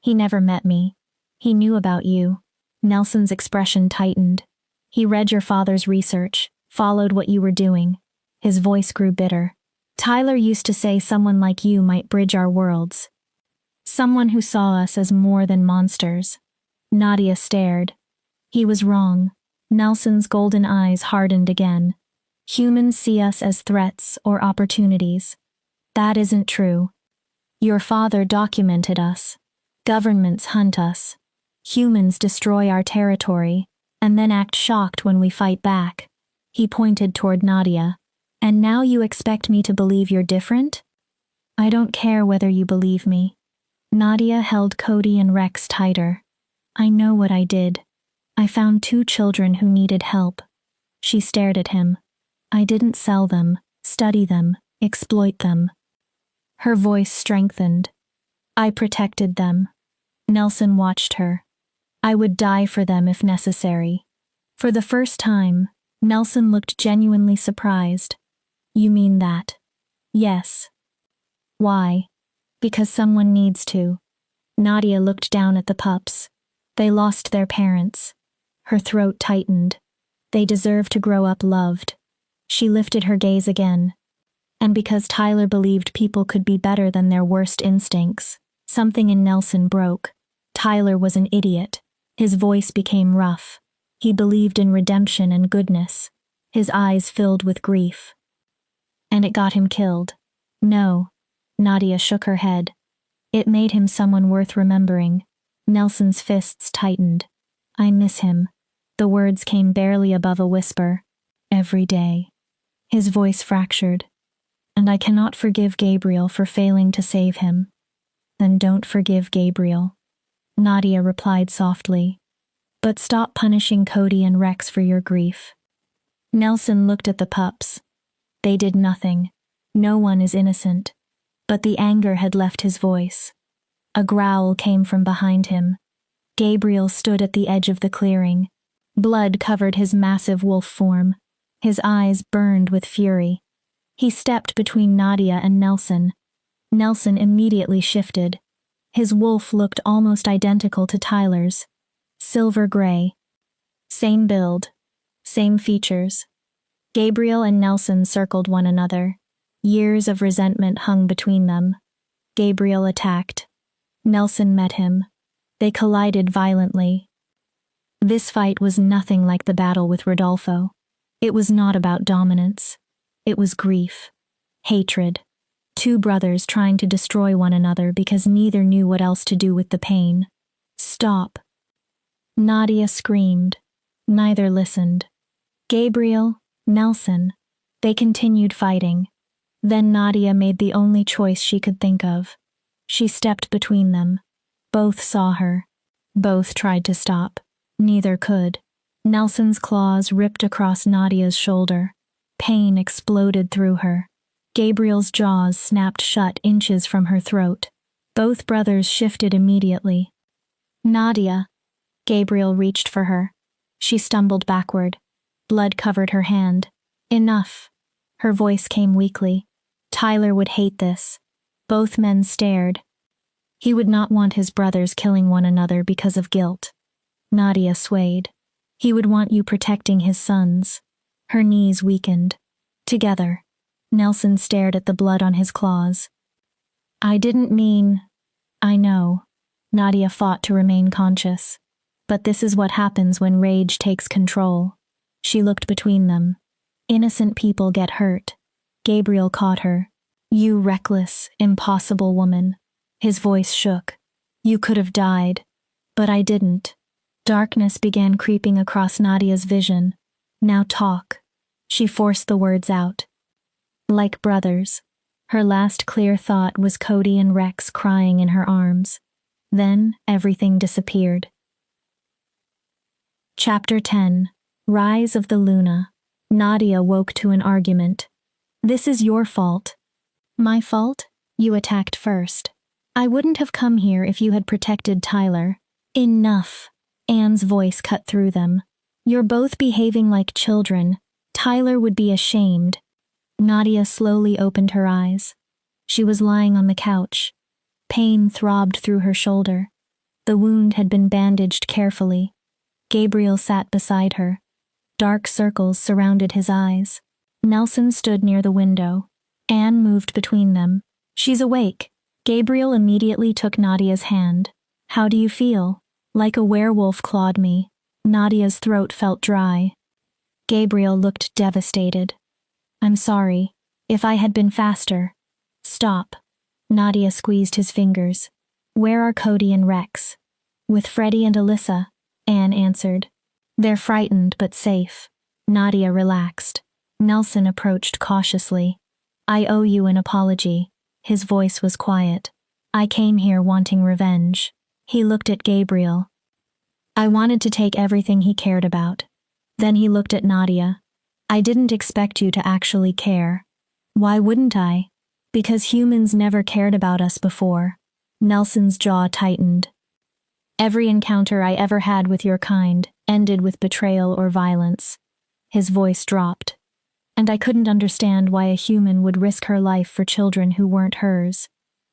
He never met me. He knew about you. Nelson's expression tightened. He read your father's research, followed what you were doing. His voice grew bitter. Tyler used to say someone like you might bridge our worlds. Someone who saw us as more than monsters. Nadia stared. He was wrong. Nelson's golden eyes hardened again. Humans see us as threats or opportunities. That isn't true. Your father documented us. Governments hunt us. Humans destroy our territory, and then act shocked when we fight back. He pointed toward Nadia. And now you expect me to believe you're different? I don't care whether you believe me. Nadia held Cody and Rex tighter. I know what I did. I found 2 children who needed help. She stared at him. I didn't sell them, study them, exploit them. Her voice strengthened. I protected them. Nelson watched her. I would die for them if necessary. For the first time, Nelson looked genuinely surprised. You mean that? Yes. Why? Because someone needs to. Nadia looked down at the pups. They lost their parents. Her throat tightened. They deserve to grow up loved. She lifted her gaze again. And because Tyler believed people could be better than their worst instincts, something in Nelson broke. Tyler was an idiot. His voice became rough. He believed in redemption and goodness. His eyes filled with grief. And it got him killed. No. Nadia shook her head. It made him someone worth remembering. Nelson's fists tightened. I miss him. The words came barely above a whisper. Every day. His voice fractured. And I cannot forgive Gabriel for failing to save him. Then don't forgive Gabriel. Nadia replied softly. But stop punishing Cody and Rex for your grief. Nelson looked at the pups. They did nothing. No one is innocent. But the anger had left his voice. A growl came from behind him. Gabriel stood at the edge of the clearing. Blood covered his massive wolf form. His eyes burned with fury. He stepped between Nadia and Nelson. Nelson immediately shifted. His wolf looked almost identical to Tyler's. Silver gray. Same build. Same features. Gabriel and Nelson circled one another. Years of resentment hung between them. Gabriel attacked. Nelson met him. They collided violently. This fight was nothing like the battle with Rodolfo. It was not about dominance. It was grief. Hatred. Two brothers trying to destroy one another because neither knew what else to do with the pain. Stop. Nadia screamed. Neither listened. Gabriel, Nelson. They continued fighting. Then Nadia made the only choice she could think of. She stepped between them. Both saw her. Both tried to stop. Neither could. Nelson's claws ripped across Nadia's shoulder. Pain exploded through her. Gabriel's jaws snapped shut inches from her throat. Both brothers shifted immediately. Nadia. Gabriel reached for her. She stumbled backward. Blood covered her hand. Enough. Her voice came weakly. Tyler would hate this. Both men stared. He would not want his brothers killing one another because of guilt. Nadia swayed. He would want you protecting his sons. Her knees weakened. Together. Nelson stared at the blood on his claws. I didn't mean... I know. Nadia fought to remain conscious. But this is what happens when rage takes control. She looked between them. Innocent people get hurt. Gabriel caught her. You reckless, impossible woman. His voice shook. You could have died. But I didn't. Darkness began creeping across Nadia's vision. Now talk. She forced the words out. Like brothers. Her last clear thought was Cody and Rex crying in her arms. Then everything disappeared. Chapter 10. Rise of the Luna. Nadia woke to an argument. This is your fault. My fault? You attacked first. I wouldn't have come here if you had protected Tyler. Enough. Anne's voice cut through them. You're both behaving like children. Tyler would be ashamed. Nadia slowly opened her eyes. She was lying on the couch. Pain throbbed through her shoulder. The wound had been bandaged carefully. Gabriel sat beside her. Dark circles surrounded his eyes. Nelson stood near the window. Anne moved between them. She's awake. Gabriel immediately took Nadia's hand. How do you feel? Like a werewolf clawed me. Nadia's throat felt dry. Gabriel looked devastated. I'm sorry. If I had been faster. Stop. Nadia squeezed his fingers. Where are Cody and Rex? With Freddie and Alyssa, Anne answered. They're frightened but safe. Nadia relaxed. Nelson approached cautiously. I owe you an apology. His voice was quiet. I came here wanting revenge. He looked at Gabriel. I wanted to take everything he cared about. Then he looked at Nadia. I didn't expect you to actually care. Why wouldn't I? Because humans never cared about us before. Nelson's jaw tightened. Every encounter I ever had with your kind ended with betrayal or violence. His voice dropped. And I couldn't understand why a human would risk her life for children who weren't hers.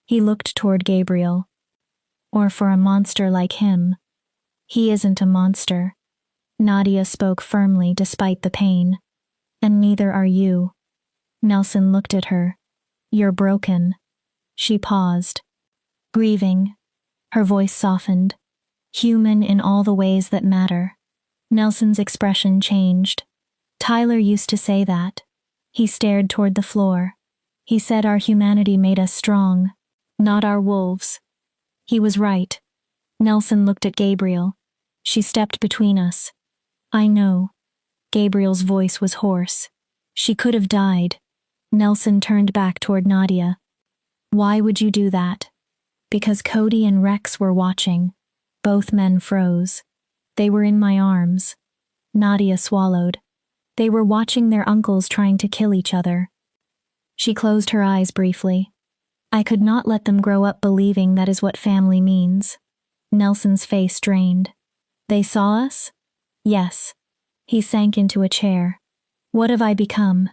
He looked toward Gabriel. Or for a monster like him. He isn't a monster. Nadia spoke firmly despite the pain. And neither are you. Nelson looked at her. You're broken. She paused. Grieving. Her voice softened. Human in all the ways that matter. Nelson's expression changed. Tyler used to say that. He stared toward the floor. He said our humanity made us strong, not our wolves. He was right. Nelson looked at Gabriel. She stepped between us. I know. Gabriel's voice was hoarse. She could have died. Nelson turned back toward Nadia. Why would you do that? Because Cody and Rex were watching. Both men froze. They were in my arms. Nadia swallowed. They were watching their uncles trying to kill each other. She closed her eyes briefly. I could not let them grow up believing that is what family means. Nelson's face drained. They saw us? Yes. He sank into a chair. What have I become?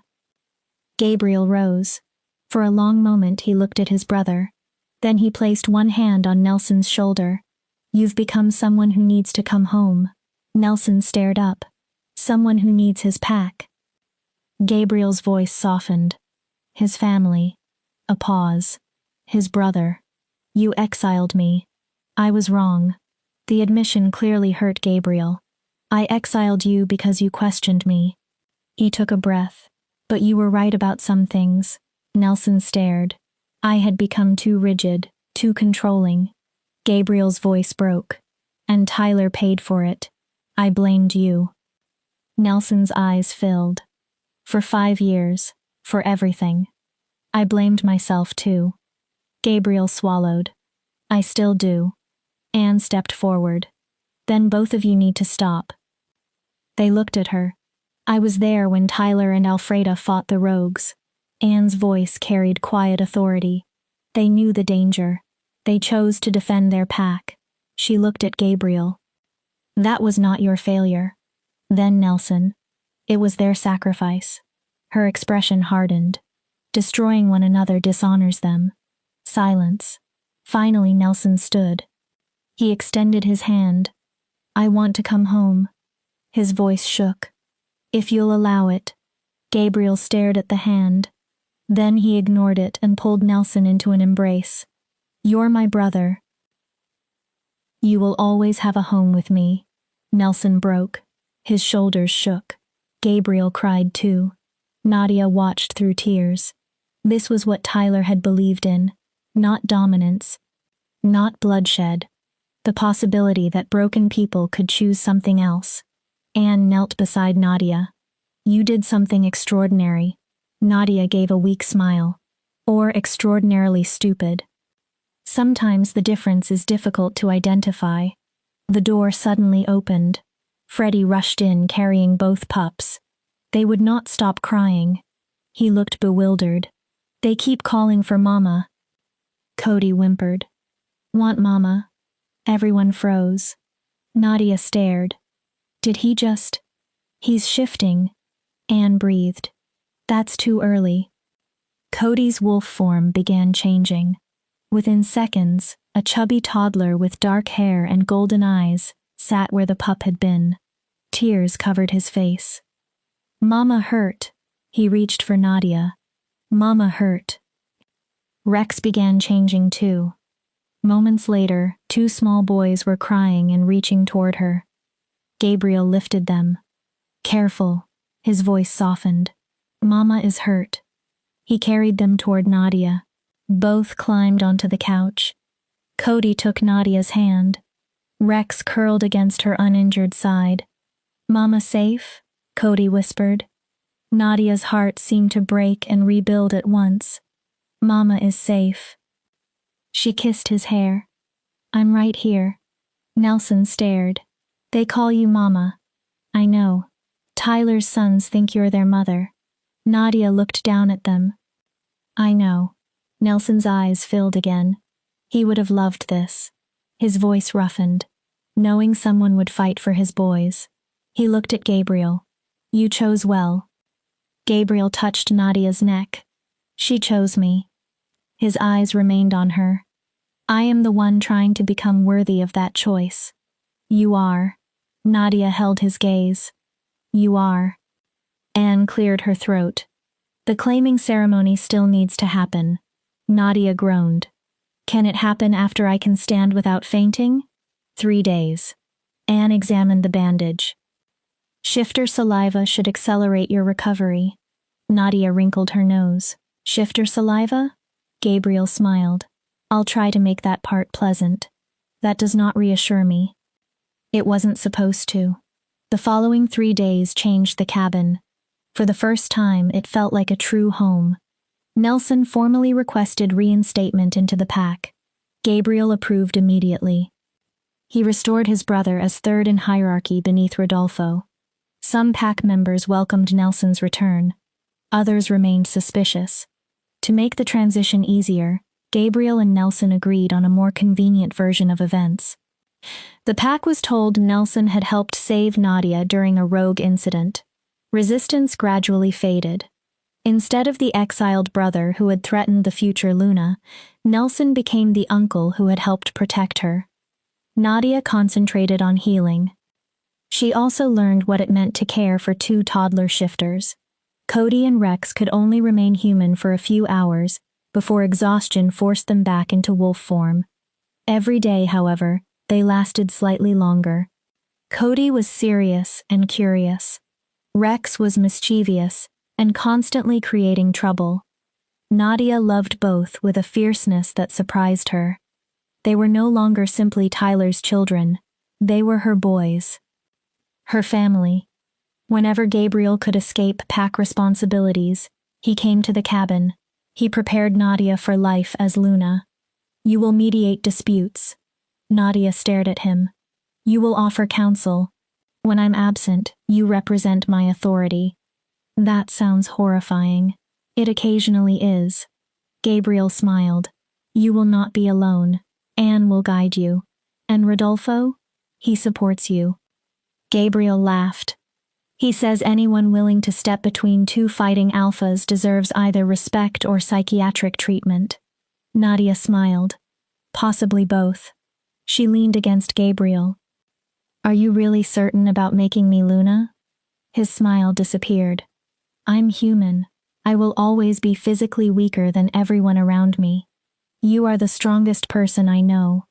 Gabriel rose. For a long moment he looked at his brother. Then he placed one hand on Nelson's shoulder. You've become someone who needs to come home. Nelson stared up. Someone who needs his pack. Gabriel's voice softened. His family. A pause. His brother. You exiled me. I was wrong. The admission clearly hurt Gabriel. I exiled you because you questioned me. He took a breath. But you were right about some things. Nelson stared. I had become too rigid, too controlling. Gabriel's voice broke. And Tyler paid for it. I blamed you. Nelson's eyes filled. For 5 years. For everything. I blamed myself too. Gabriel swallowed. I still do. Anne stepped forward. Then both of you need to stop. They looked at her. I was there when Tyler and Alfreda fought the rogues. Anne's voice carried quiet authority. They knew the danger. They chose to defend their pack. She looked at Gabriel. That was not your failure. Then Nelson. It was their sacrifice. Her expression hardened. Destroying one another dishonors them. Silence. Finally Nelson stood. He extended his hand. I want to come home. His voice shook. If you'll allow it. Gabriel stared at the hand. Then he ignored it and pulled Nelson into an embrace. You're my brother. You will always have a home with me. Nelson broke. His shoulders shook. Gabriel cried too. Nadia watched through tears. This was what Tyler had believed in. Not dominance. Not bloodshed. The possibility that broken people could choose something else. Anne knelt beside Nadia. You did something extraordinary. Nadia gave a weak smile. Or extraordinarily stupid. Sometimes the difference is difficult to identify. The door suddenly opened. Freddie rushed in carrying both pups. They would not stop crying. He looked bewildered. They keep calling for Mama. Cody whimpered. Want Mama? Everyone froze. Nadia stared. Did he just... He's shifting. Anne breathed. That's too early. Cody's wolf form began changing. Within seconds, a chubby toddler with dark hair and golden eyes sat where the pup had been. Tears covered his face. Mama hurt. He reached for Nadia. Mama hurt. Rex began changing too. Moments later, 2 small boys were crying and reaching toward her. Gabriel lifted them. Careful. His voice softened. Mama is hurt. He carried them toward Nadia. Both climbed onto the couch. Cody took Nadia's hand. Rex curled against her uninjured side. Mama safe? Cody whispered. Nadia's heart seemed to break and rebuild at once. Mama is safe. She kissed his hair. I'm right here. Nelson stared. They call you Mama. I know. Tyler's sons think you're their mother. Nadia looked down at them. I know. Nelson's eyes filled again. He would have loved this. His voice roughened. Knowing someone would fight for his boys. He looked at Gabriel. You chose well. Gabriel touched Nadia's neck. She chose me. His eyes remained on her. I am the one trying to become worthy of that choice. You are. Nadia held his gaze. You are. Anne cleared her throat. The claiming ceremony still needs to happen. Nadia groaned. Can it happen after I can stand without fainting? 3 days. Anne examined the bandage. Shifter saliva should accelerate your recovery. Nadia wrinkled her nose. Shifter saliva? Gabriel smiled. I'll try to make that part pleasant. That does not reassure me. It wasn't supposed to. The following 3 days changed the cabin. For the first time, it felt like a true home. Nelson formally requested reinstatement into the pack. Gabriel approved immediately. He restored his brother as third in hierarchy beneath Rodolfo. Some pack members welcomed Nelson's return. Others remained suspicious. To make the transition easier, Gabriel and Nelson agreed on a more convenient version of events. The pack was told Nelson had helped save Nadia during a rogue incident. Resistance gradually faded. Instead of the exiled brother who had threatened the future Luna, Nelson became the uncle who had helped protect her. Nadia concentrated on healing. She also learned what it meant to care for 2 toddler shifters. Cody and Rex could only remain human for a few hours before exhaustion forced them back into wolf form. Every day, however, they lasted slightly longer. Cody was serious and curious. Rex was mischievous and constantly creating trouble. Nadia loved both with a fierceness that surprised her. They were no longer simply Tyler's children. They were her boys. Her family. Whenever Gabriel could escape pack responsibilities, he came to the cabin. He prepared Nadia for life as Luna. You will mediate disputes. Nadia stared at him. You will offer counsel. When I'm absent, you represent my authority. That sounds horrifying. It occasionally is. Gabriel smiled. You will not be alone. Anne will guide you. And Rodolfo? He supports you. Gabriel laughed. He says anyone willing to step between 2 fighting alphas deserves either respect or psychiatric treatment. Nadia smiled. Possibly both. She leaned against Gabriel. Are you really certain about making me Luna? His smile disappeared. I'm human. I will always be physically weaker than everyone around me. You are the strongest person I know.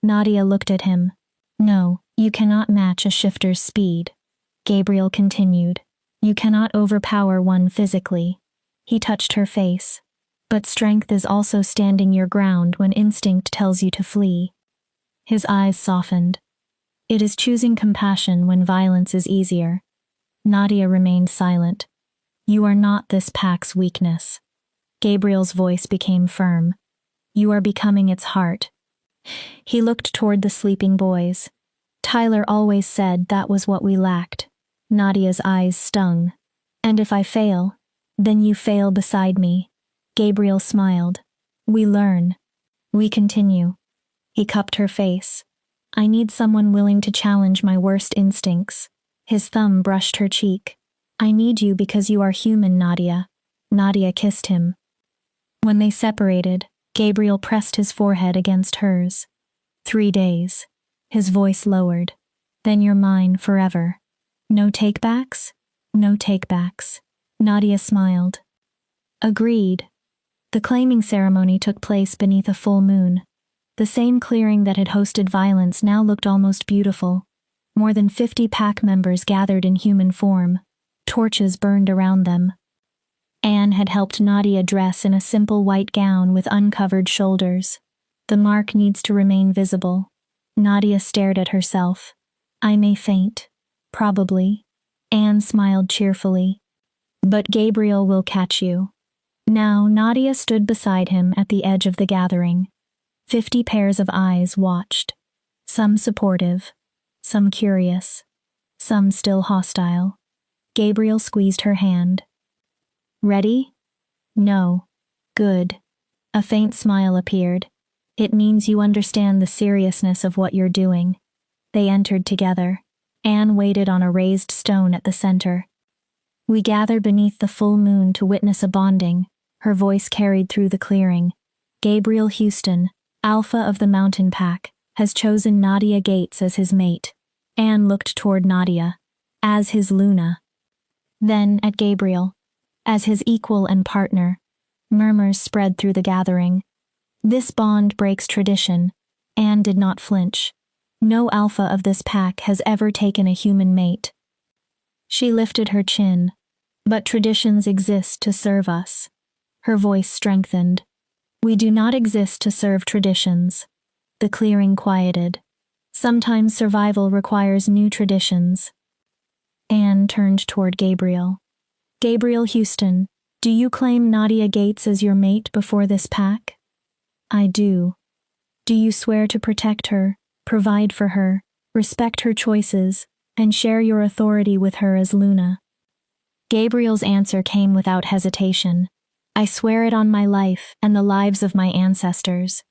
Nadia looked at him. No, you cannot match a shifter's speed. Gabriel continued. You cannot overpower one physically. He touched her face. But strength is also standing your ground when instinct tells you to flee. His eyes softened. It is choosing compassion when violence is easier. Nadia remained silent. You are not this pack's weakness. Gabriel's voice became firm. You are becoming its heart. He looked toward the sleeping boys. Tyler always said that was what we lacked. Nadia's eyes stung. And if I fail, then you fail beside me. Gabriel smiled. We learn. We continue. He cupped her face. I need someone willing to challenge my worst instincts. His thumb brushed her cheek. I need you because you are human, Nadia. Nadia kissed him. When they separated, Gabriel pressed his forehead against hers. 3 days. His voice lowered. Then you're mine forever. No takebacks? No takebacks. Nadia smiled. Agreed. The claiming ceremony took place beneath a full moon. The same clearing that had hosted violence now looked almost beautiful. More than 50 pack members gathered in human form. Torches burned around them. Anne had helped Nadia dress in a simple white gown with uncovered shoulders. The mark needs to remain visible. Nadia stared at herself. I may faint. Probably. Anne smiled cheerfully. But Gabriel will catch you. Now Nadia stood beside him at the edge of the gathering. 50 pairs of eyes watched. Some supportive. Some curious. Some still hostile. Gabriel squeezed her hand. Ready? No. Good. A faint smile appeared. It means you understand the seriousness of what you're doing. They entered together. Anne waited on a raised stone at the center. We gather beneath the full moon to witness a bonding. Her voice carried through the clearing. Gabriel Houston, Alpha of the Mountain Pack, has chosen Nadia Gates as his mate. Anne looked toward Nadia. As his Luna. then at Gabriel, as his equal and partner. Murmurs spread through the gathering. This bond breaks tradition. Anne did not flinch. No alpha of this pack has ever taken a human mate. She lifted her chin. But traditions exist to serve us. Her voice strengthened. We do not exist to serve traditions. The clearing quieted. Sometimes survival requires new traditions. Anne turned toward Gabriel. Gabriel Houston, do you claim Nadia Gates as your mate before this pack? I do. Do you swear to protect her, provide for her, respect her choices, and share your authority with her as Luna? Gabriel's answer came without hesitation. I swear it on my life and the lives of my ancestors.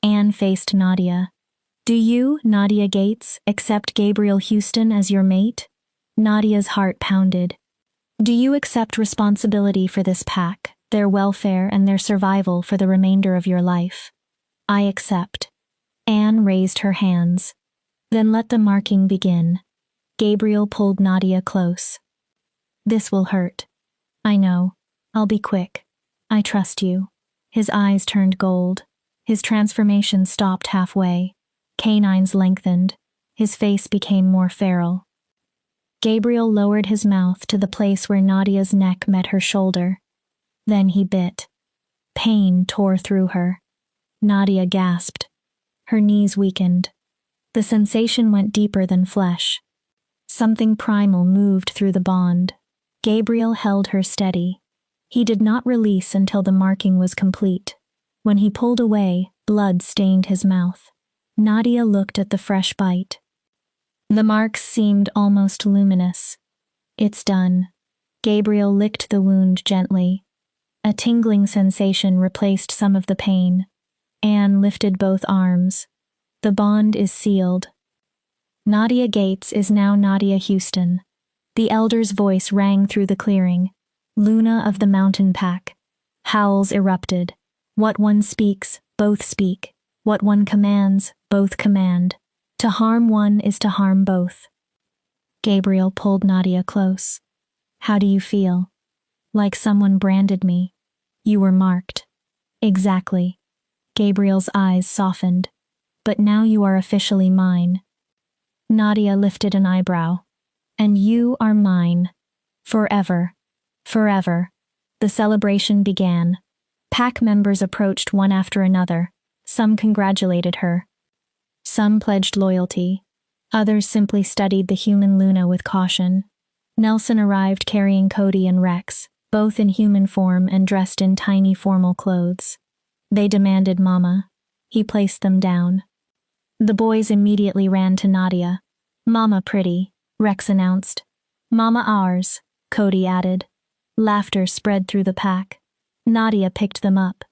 Anne faced Nadia. Do you, Nadia Gates, accept Gabriel Houston as your mate? Nadia's heart pounded. Do you accept responsibility for this pack, their welfare and their survival for the remainder of your life? I accept. Anne raised her hands. Then let the marking begin. Gabriel pulled Nadia close. This will hurt. I know. I'll be quick. I trust you. His eyes turned gold. His transformation stopped halfway. Canines lengthened. His face became more feral. Gabriel lowered his mouth to the place where Nadia's neck met her shoulder. Then he bit. Pain tore through her. Nadia gasped. Her knees weakened. The sensation went deeper than flesh. Something primal moved through the bond. Gabriel held her steady. He did not release until the marking was complete. When he pulled away, blood stained his mouth. Nadia looked at the fresh bite. The marks seemed almost luminous. It's done. Gabriel licked the wound gently. A tingling sensation replaced some of the pain. Anne lifted both arms. The bond is sealed. Nadia Gates is now Nadia Houston. The elder's voice rang through the clearing. Luna of the mountain pack. Howls erupted. What one speaks, both speak. What one commands, both command. To harm one is to harm both. Gabriel pulled Nadia close. How do you feel? Like someone branded me. You were marked. Exactly. Gabriel's eyes softened. But now you are officially mine. Nadia lifted an eyebrow. And you are mine. Forever. Forever. The celebration began. Pack members approached one after another. Some congratulated her. Some pledged loyalty. Others simply studied the human Luna with caution. Nelson arrived carrying Cody and Rex, both in human form and dressed in tiny formal clothes. They demanded Mama. He placed them down. The boys immediately ran to Nadia. Mama pretty, Rex announced. Mama ours, Cody added. Laughter spread through the pack. Nadia picked them up.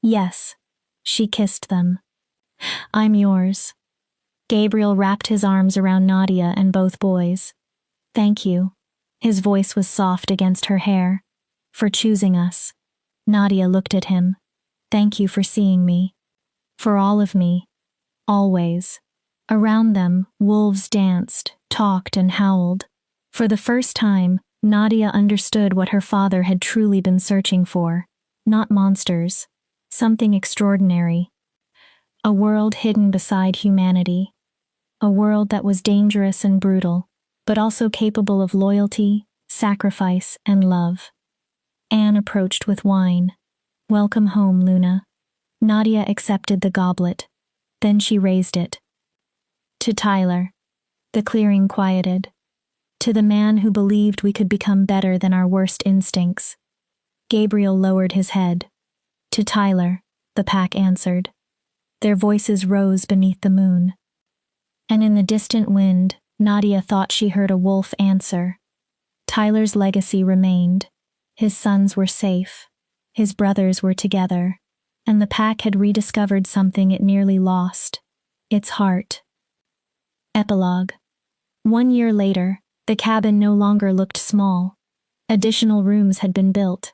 Yes. She kissed them. I'm yours. Gabriel wrapped his arms around Nadia and both boys. Thank you. His voice was soft against her hair. For choosing us. Nadia looked at him. Thank you for seeing me. For all of me. Always. Around them, wolves danced, talked, and howled. For the first time, Nadia understood what her father had truly been searching for. Not monsters. Something extraordinary. A world hidden beside humanity. A world that was dangerous and brutal, but also capable of loyalty, sacrifice, and love. Anne approached with wine. Welcome home, Luna. Nadia accepted the goblet. Then she raised it. To Tyler. The clearing quieted. To the man who believed we could become better than our worst instincts. Gabriel lowered his head. To Tyler, the pack answered. Their voices rose beneath the moon. And in the distant wind, Nadia thought she heard a wolf answer. Tyler's legacy remained. His sons were safe. His brothers were together. And the pack had rediscovered something it nearly lost. Its heart. Epilogue. 1 year later, the cabin no longer looked small. Additional rooms had been built.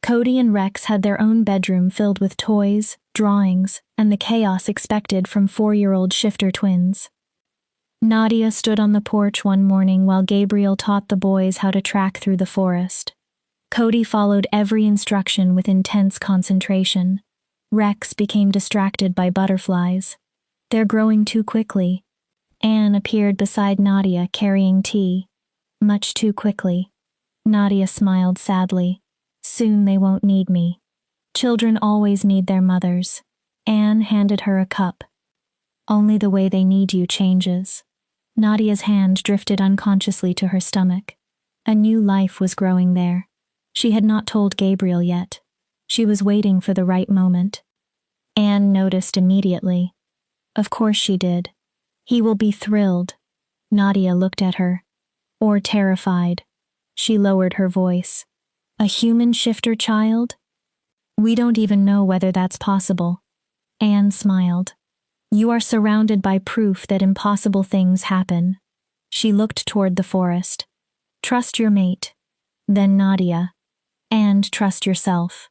Cody and Rex had their own bedroom filled with toys, drawings, and the chaos expected from 4-year-old shifter twins. Nadia stood on the porch one morning while Gabriel taught the boys how to track through the forest. Cody followed every instruction with intense concentration. Rex became distracted by butterflies. They're growing too quickly. Anne appeared beside Nadia carrying tea. Much too quickly. Nadia smiled sadly. Soon they won't need me. Children always need their mothers. Anne handed her a cup. Only the way they need you changes. Nadia's hand drifted unconsciously to her stomach. A new life was growing there. She had not told Gabriel yet. She was waiting for the right moment. Anne noticed immediately. Of course she did. He will be thrilled. Nadia looked at her. Or terrified. She lowered her voice. A human shifter child? We don't even know whether that's possible. Anne smiled. You are surrounded by proof that impossible things happen. She looked toward the forest. Trust your mate. Then Nadia. And trust yourself.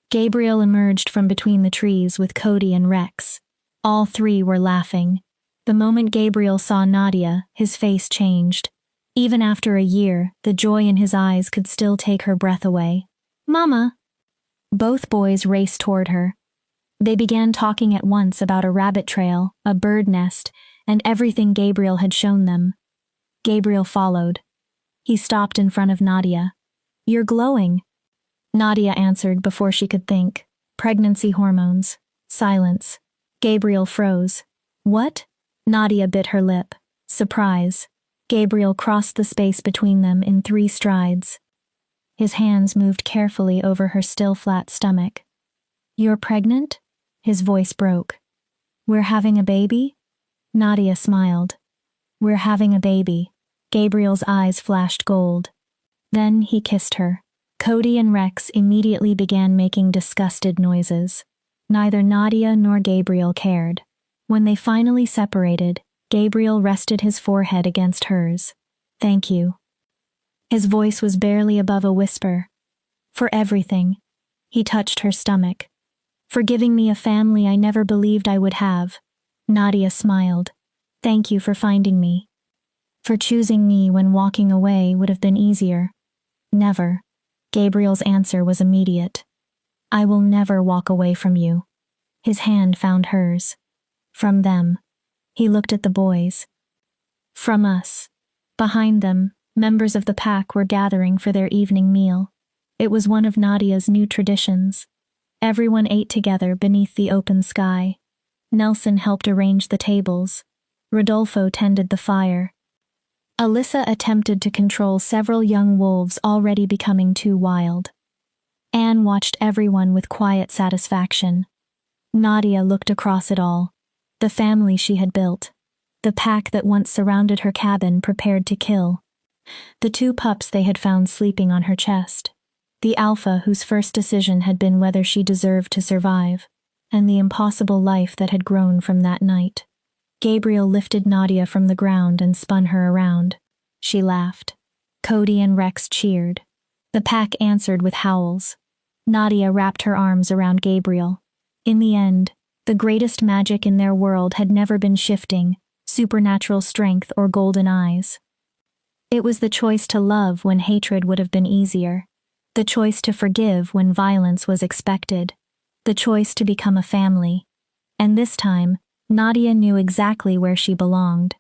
Gabriel emerged from between the trees with Cody and Rex. All three were laughing. The moment Gabriel saw Nadia, his face changed. Even after a year, the joy in his eyes could still take her breath away. Mama! Both boys raced toward her. They began talking at once about a rabbit trail, a bird nest, and everything Gabriel had shown them. Gabriel followed. He stopped in front of Nadia. You're glowing. Nadia answered before she could think. Pregnancy hormones. Silence. Gabriel froze. What? Nadia bit her lip. Surprise. Gabriel crossed the space between them in 3 strides. His hands moved carefully over her still flat stomach. You're pregnant? His voice broke. We're having a baby? Nadia smiled. We're having a baby. Gabriel's eyes flashed gold. Then he kissed her. Cody and Rex immediately began making disgusted noises. Neither Nadia nor Gabriel cared. When they finally separated, Gabriel rested his forehead against hers. Thank you. His voice was barely above a whisper. For everything. He touched her stomach. For giving me a family I never believed I would have. Nadia smiled. Thank you for finding me. For choosing me when walking away would have been easier. Never. Gabriel's answer was immediate. I will never walk away from you. His hand found hers. From them. He looked at the boys. From us. Behind them, members of the pack were gathering for their evening meal. It was one of Nadia's new traditions. Everyone ate together beneath the open sky. Nelson helped arrange the tables. Rodolfo tended the fire. Alyssa attempted to control several young wolves already becoming too wild. Anne watched everyone with quiet satisfaction. Nadia looked across it all. The family she had built. The pack that once surrounded her cabin prepared to kill. The 2 pups they had found sleeping on her chest. The alpha whose first decision had been whether she deserved to survive. And the impossible life that had grown from that night. Gabriel lifted Nadia from the ground and spun her around. She laughed. Cody and Rex cheered. The pack answered with howls. Nadia wrapped her arms around Gabriel. In the end, the greatest magic in their world had never been shifting, supernatural strength or golden eyes. It was the choice to love when hatred would have been easier. The choice to forgive when violence was expected. The choice to become a family. And this time, Nadia knew exactly where she belonged.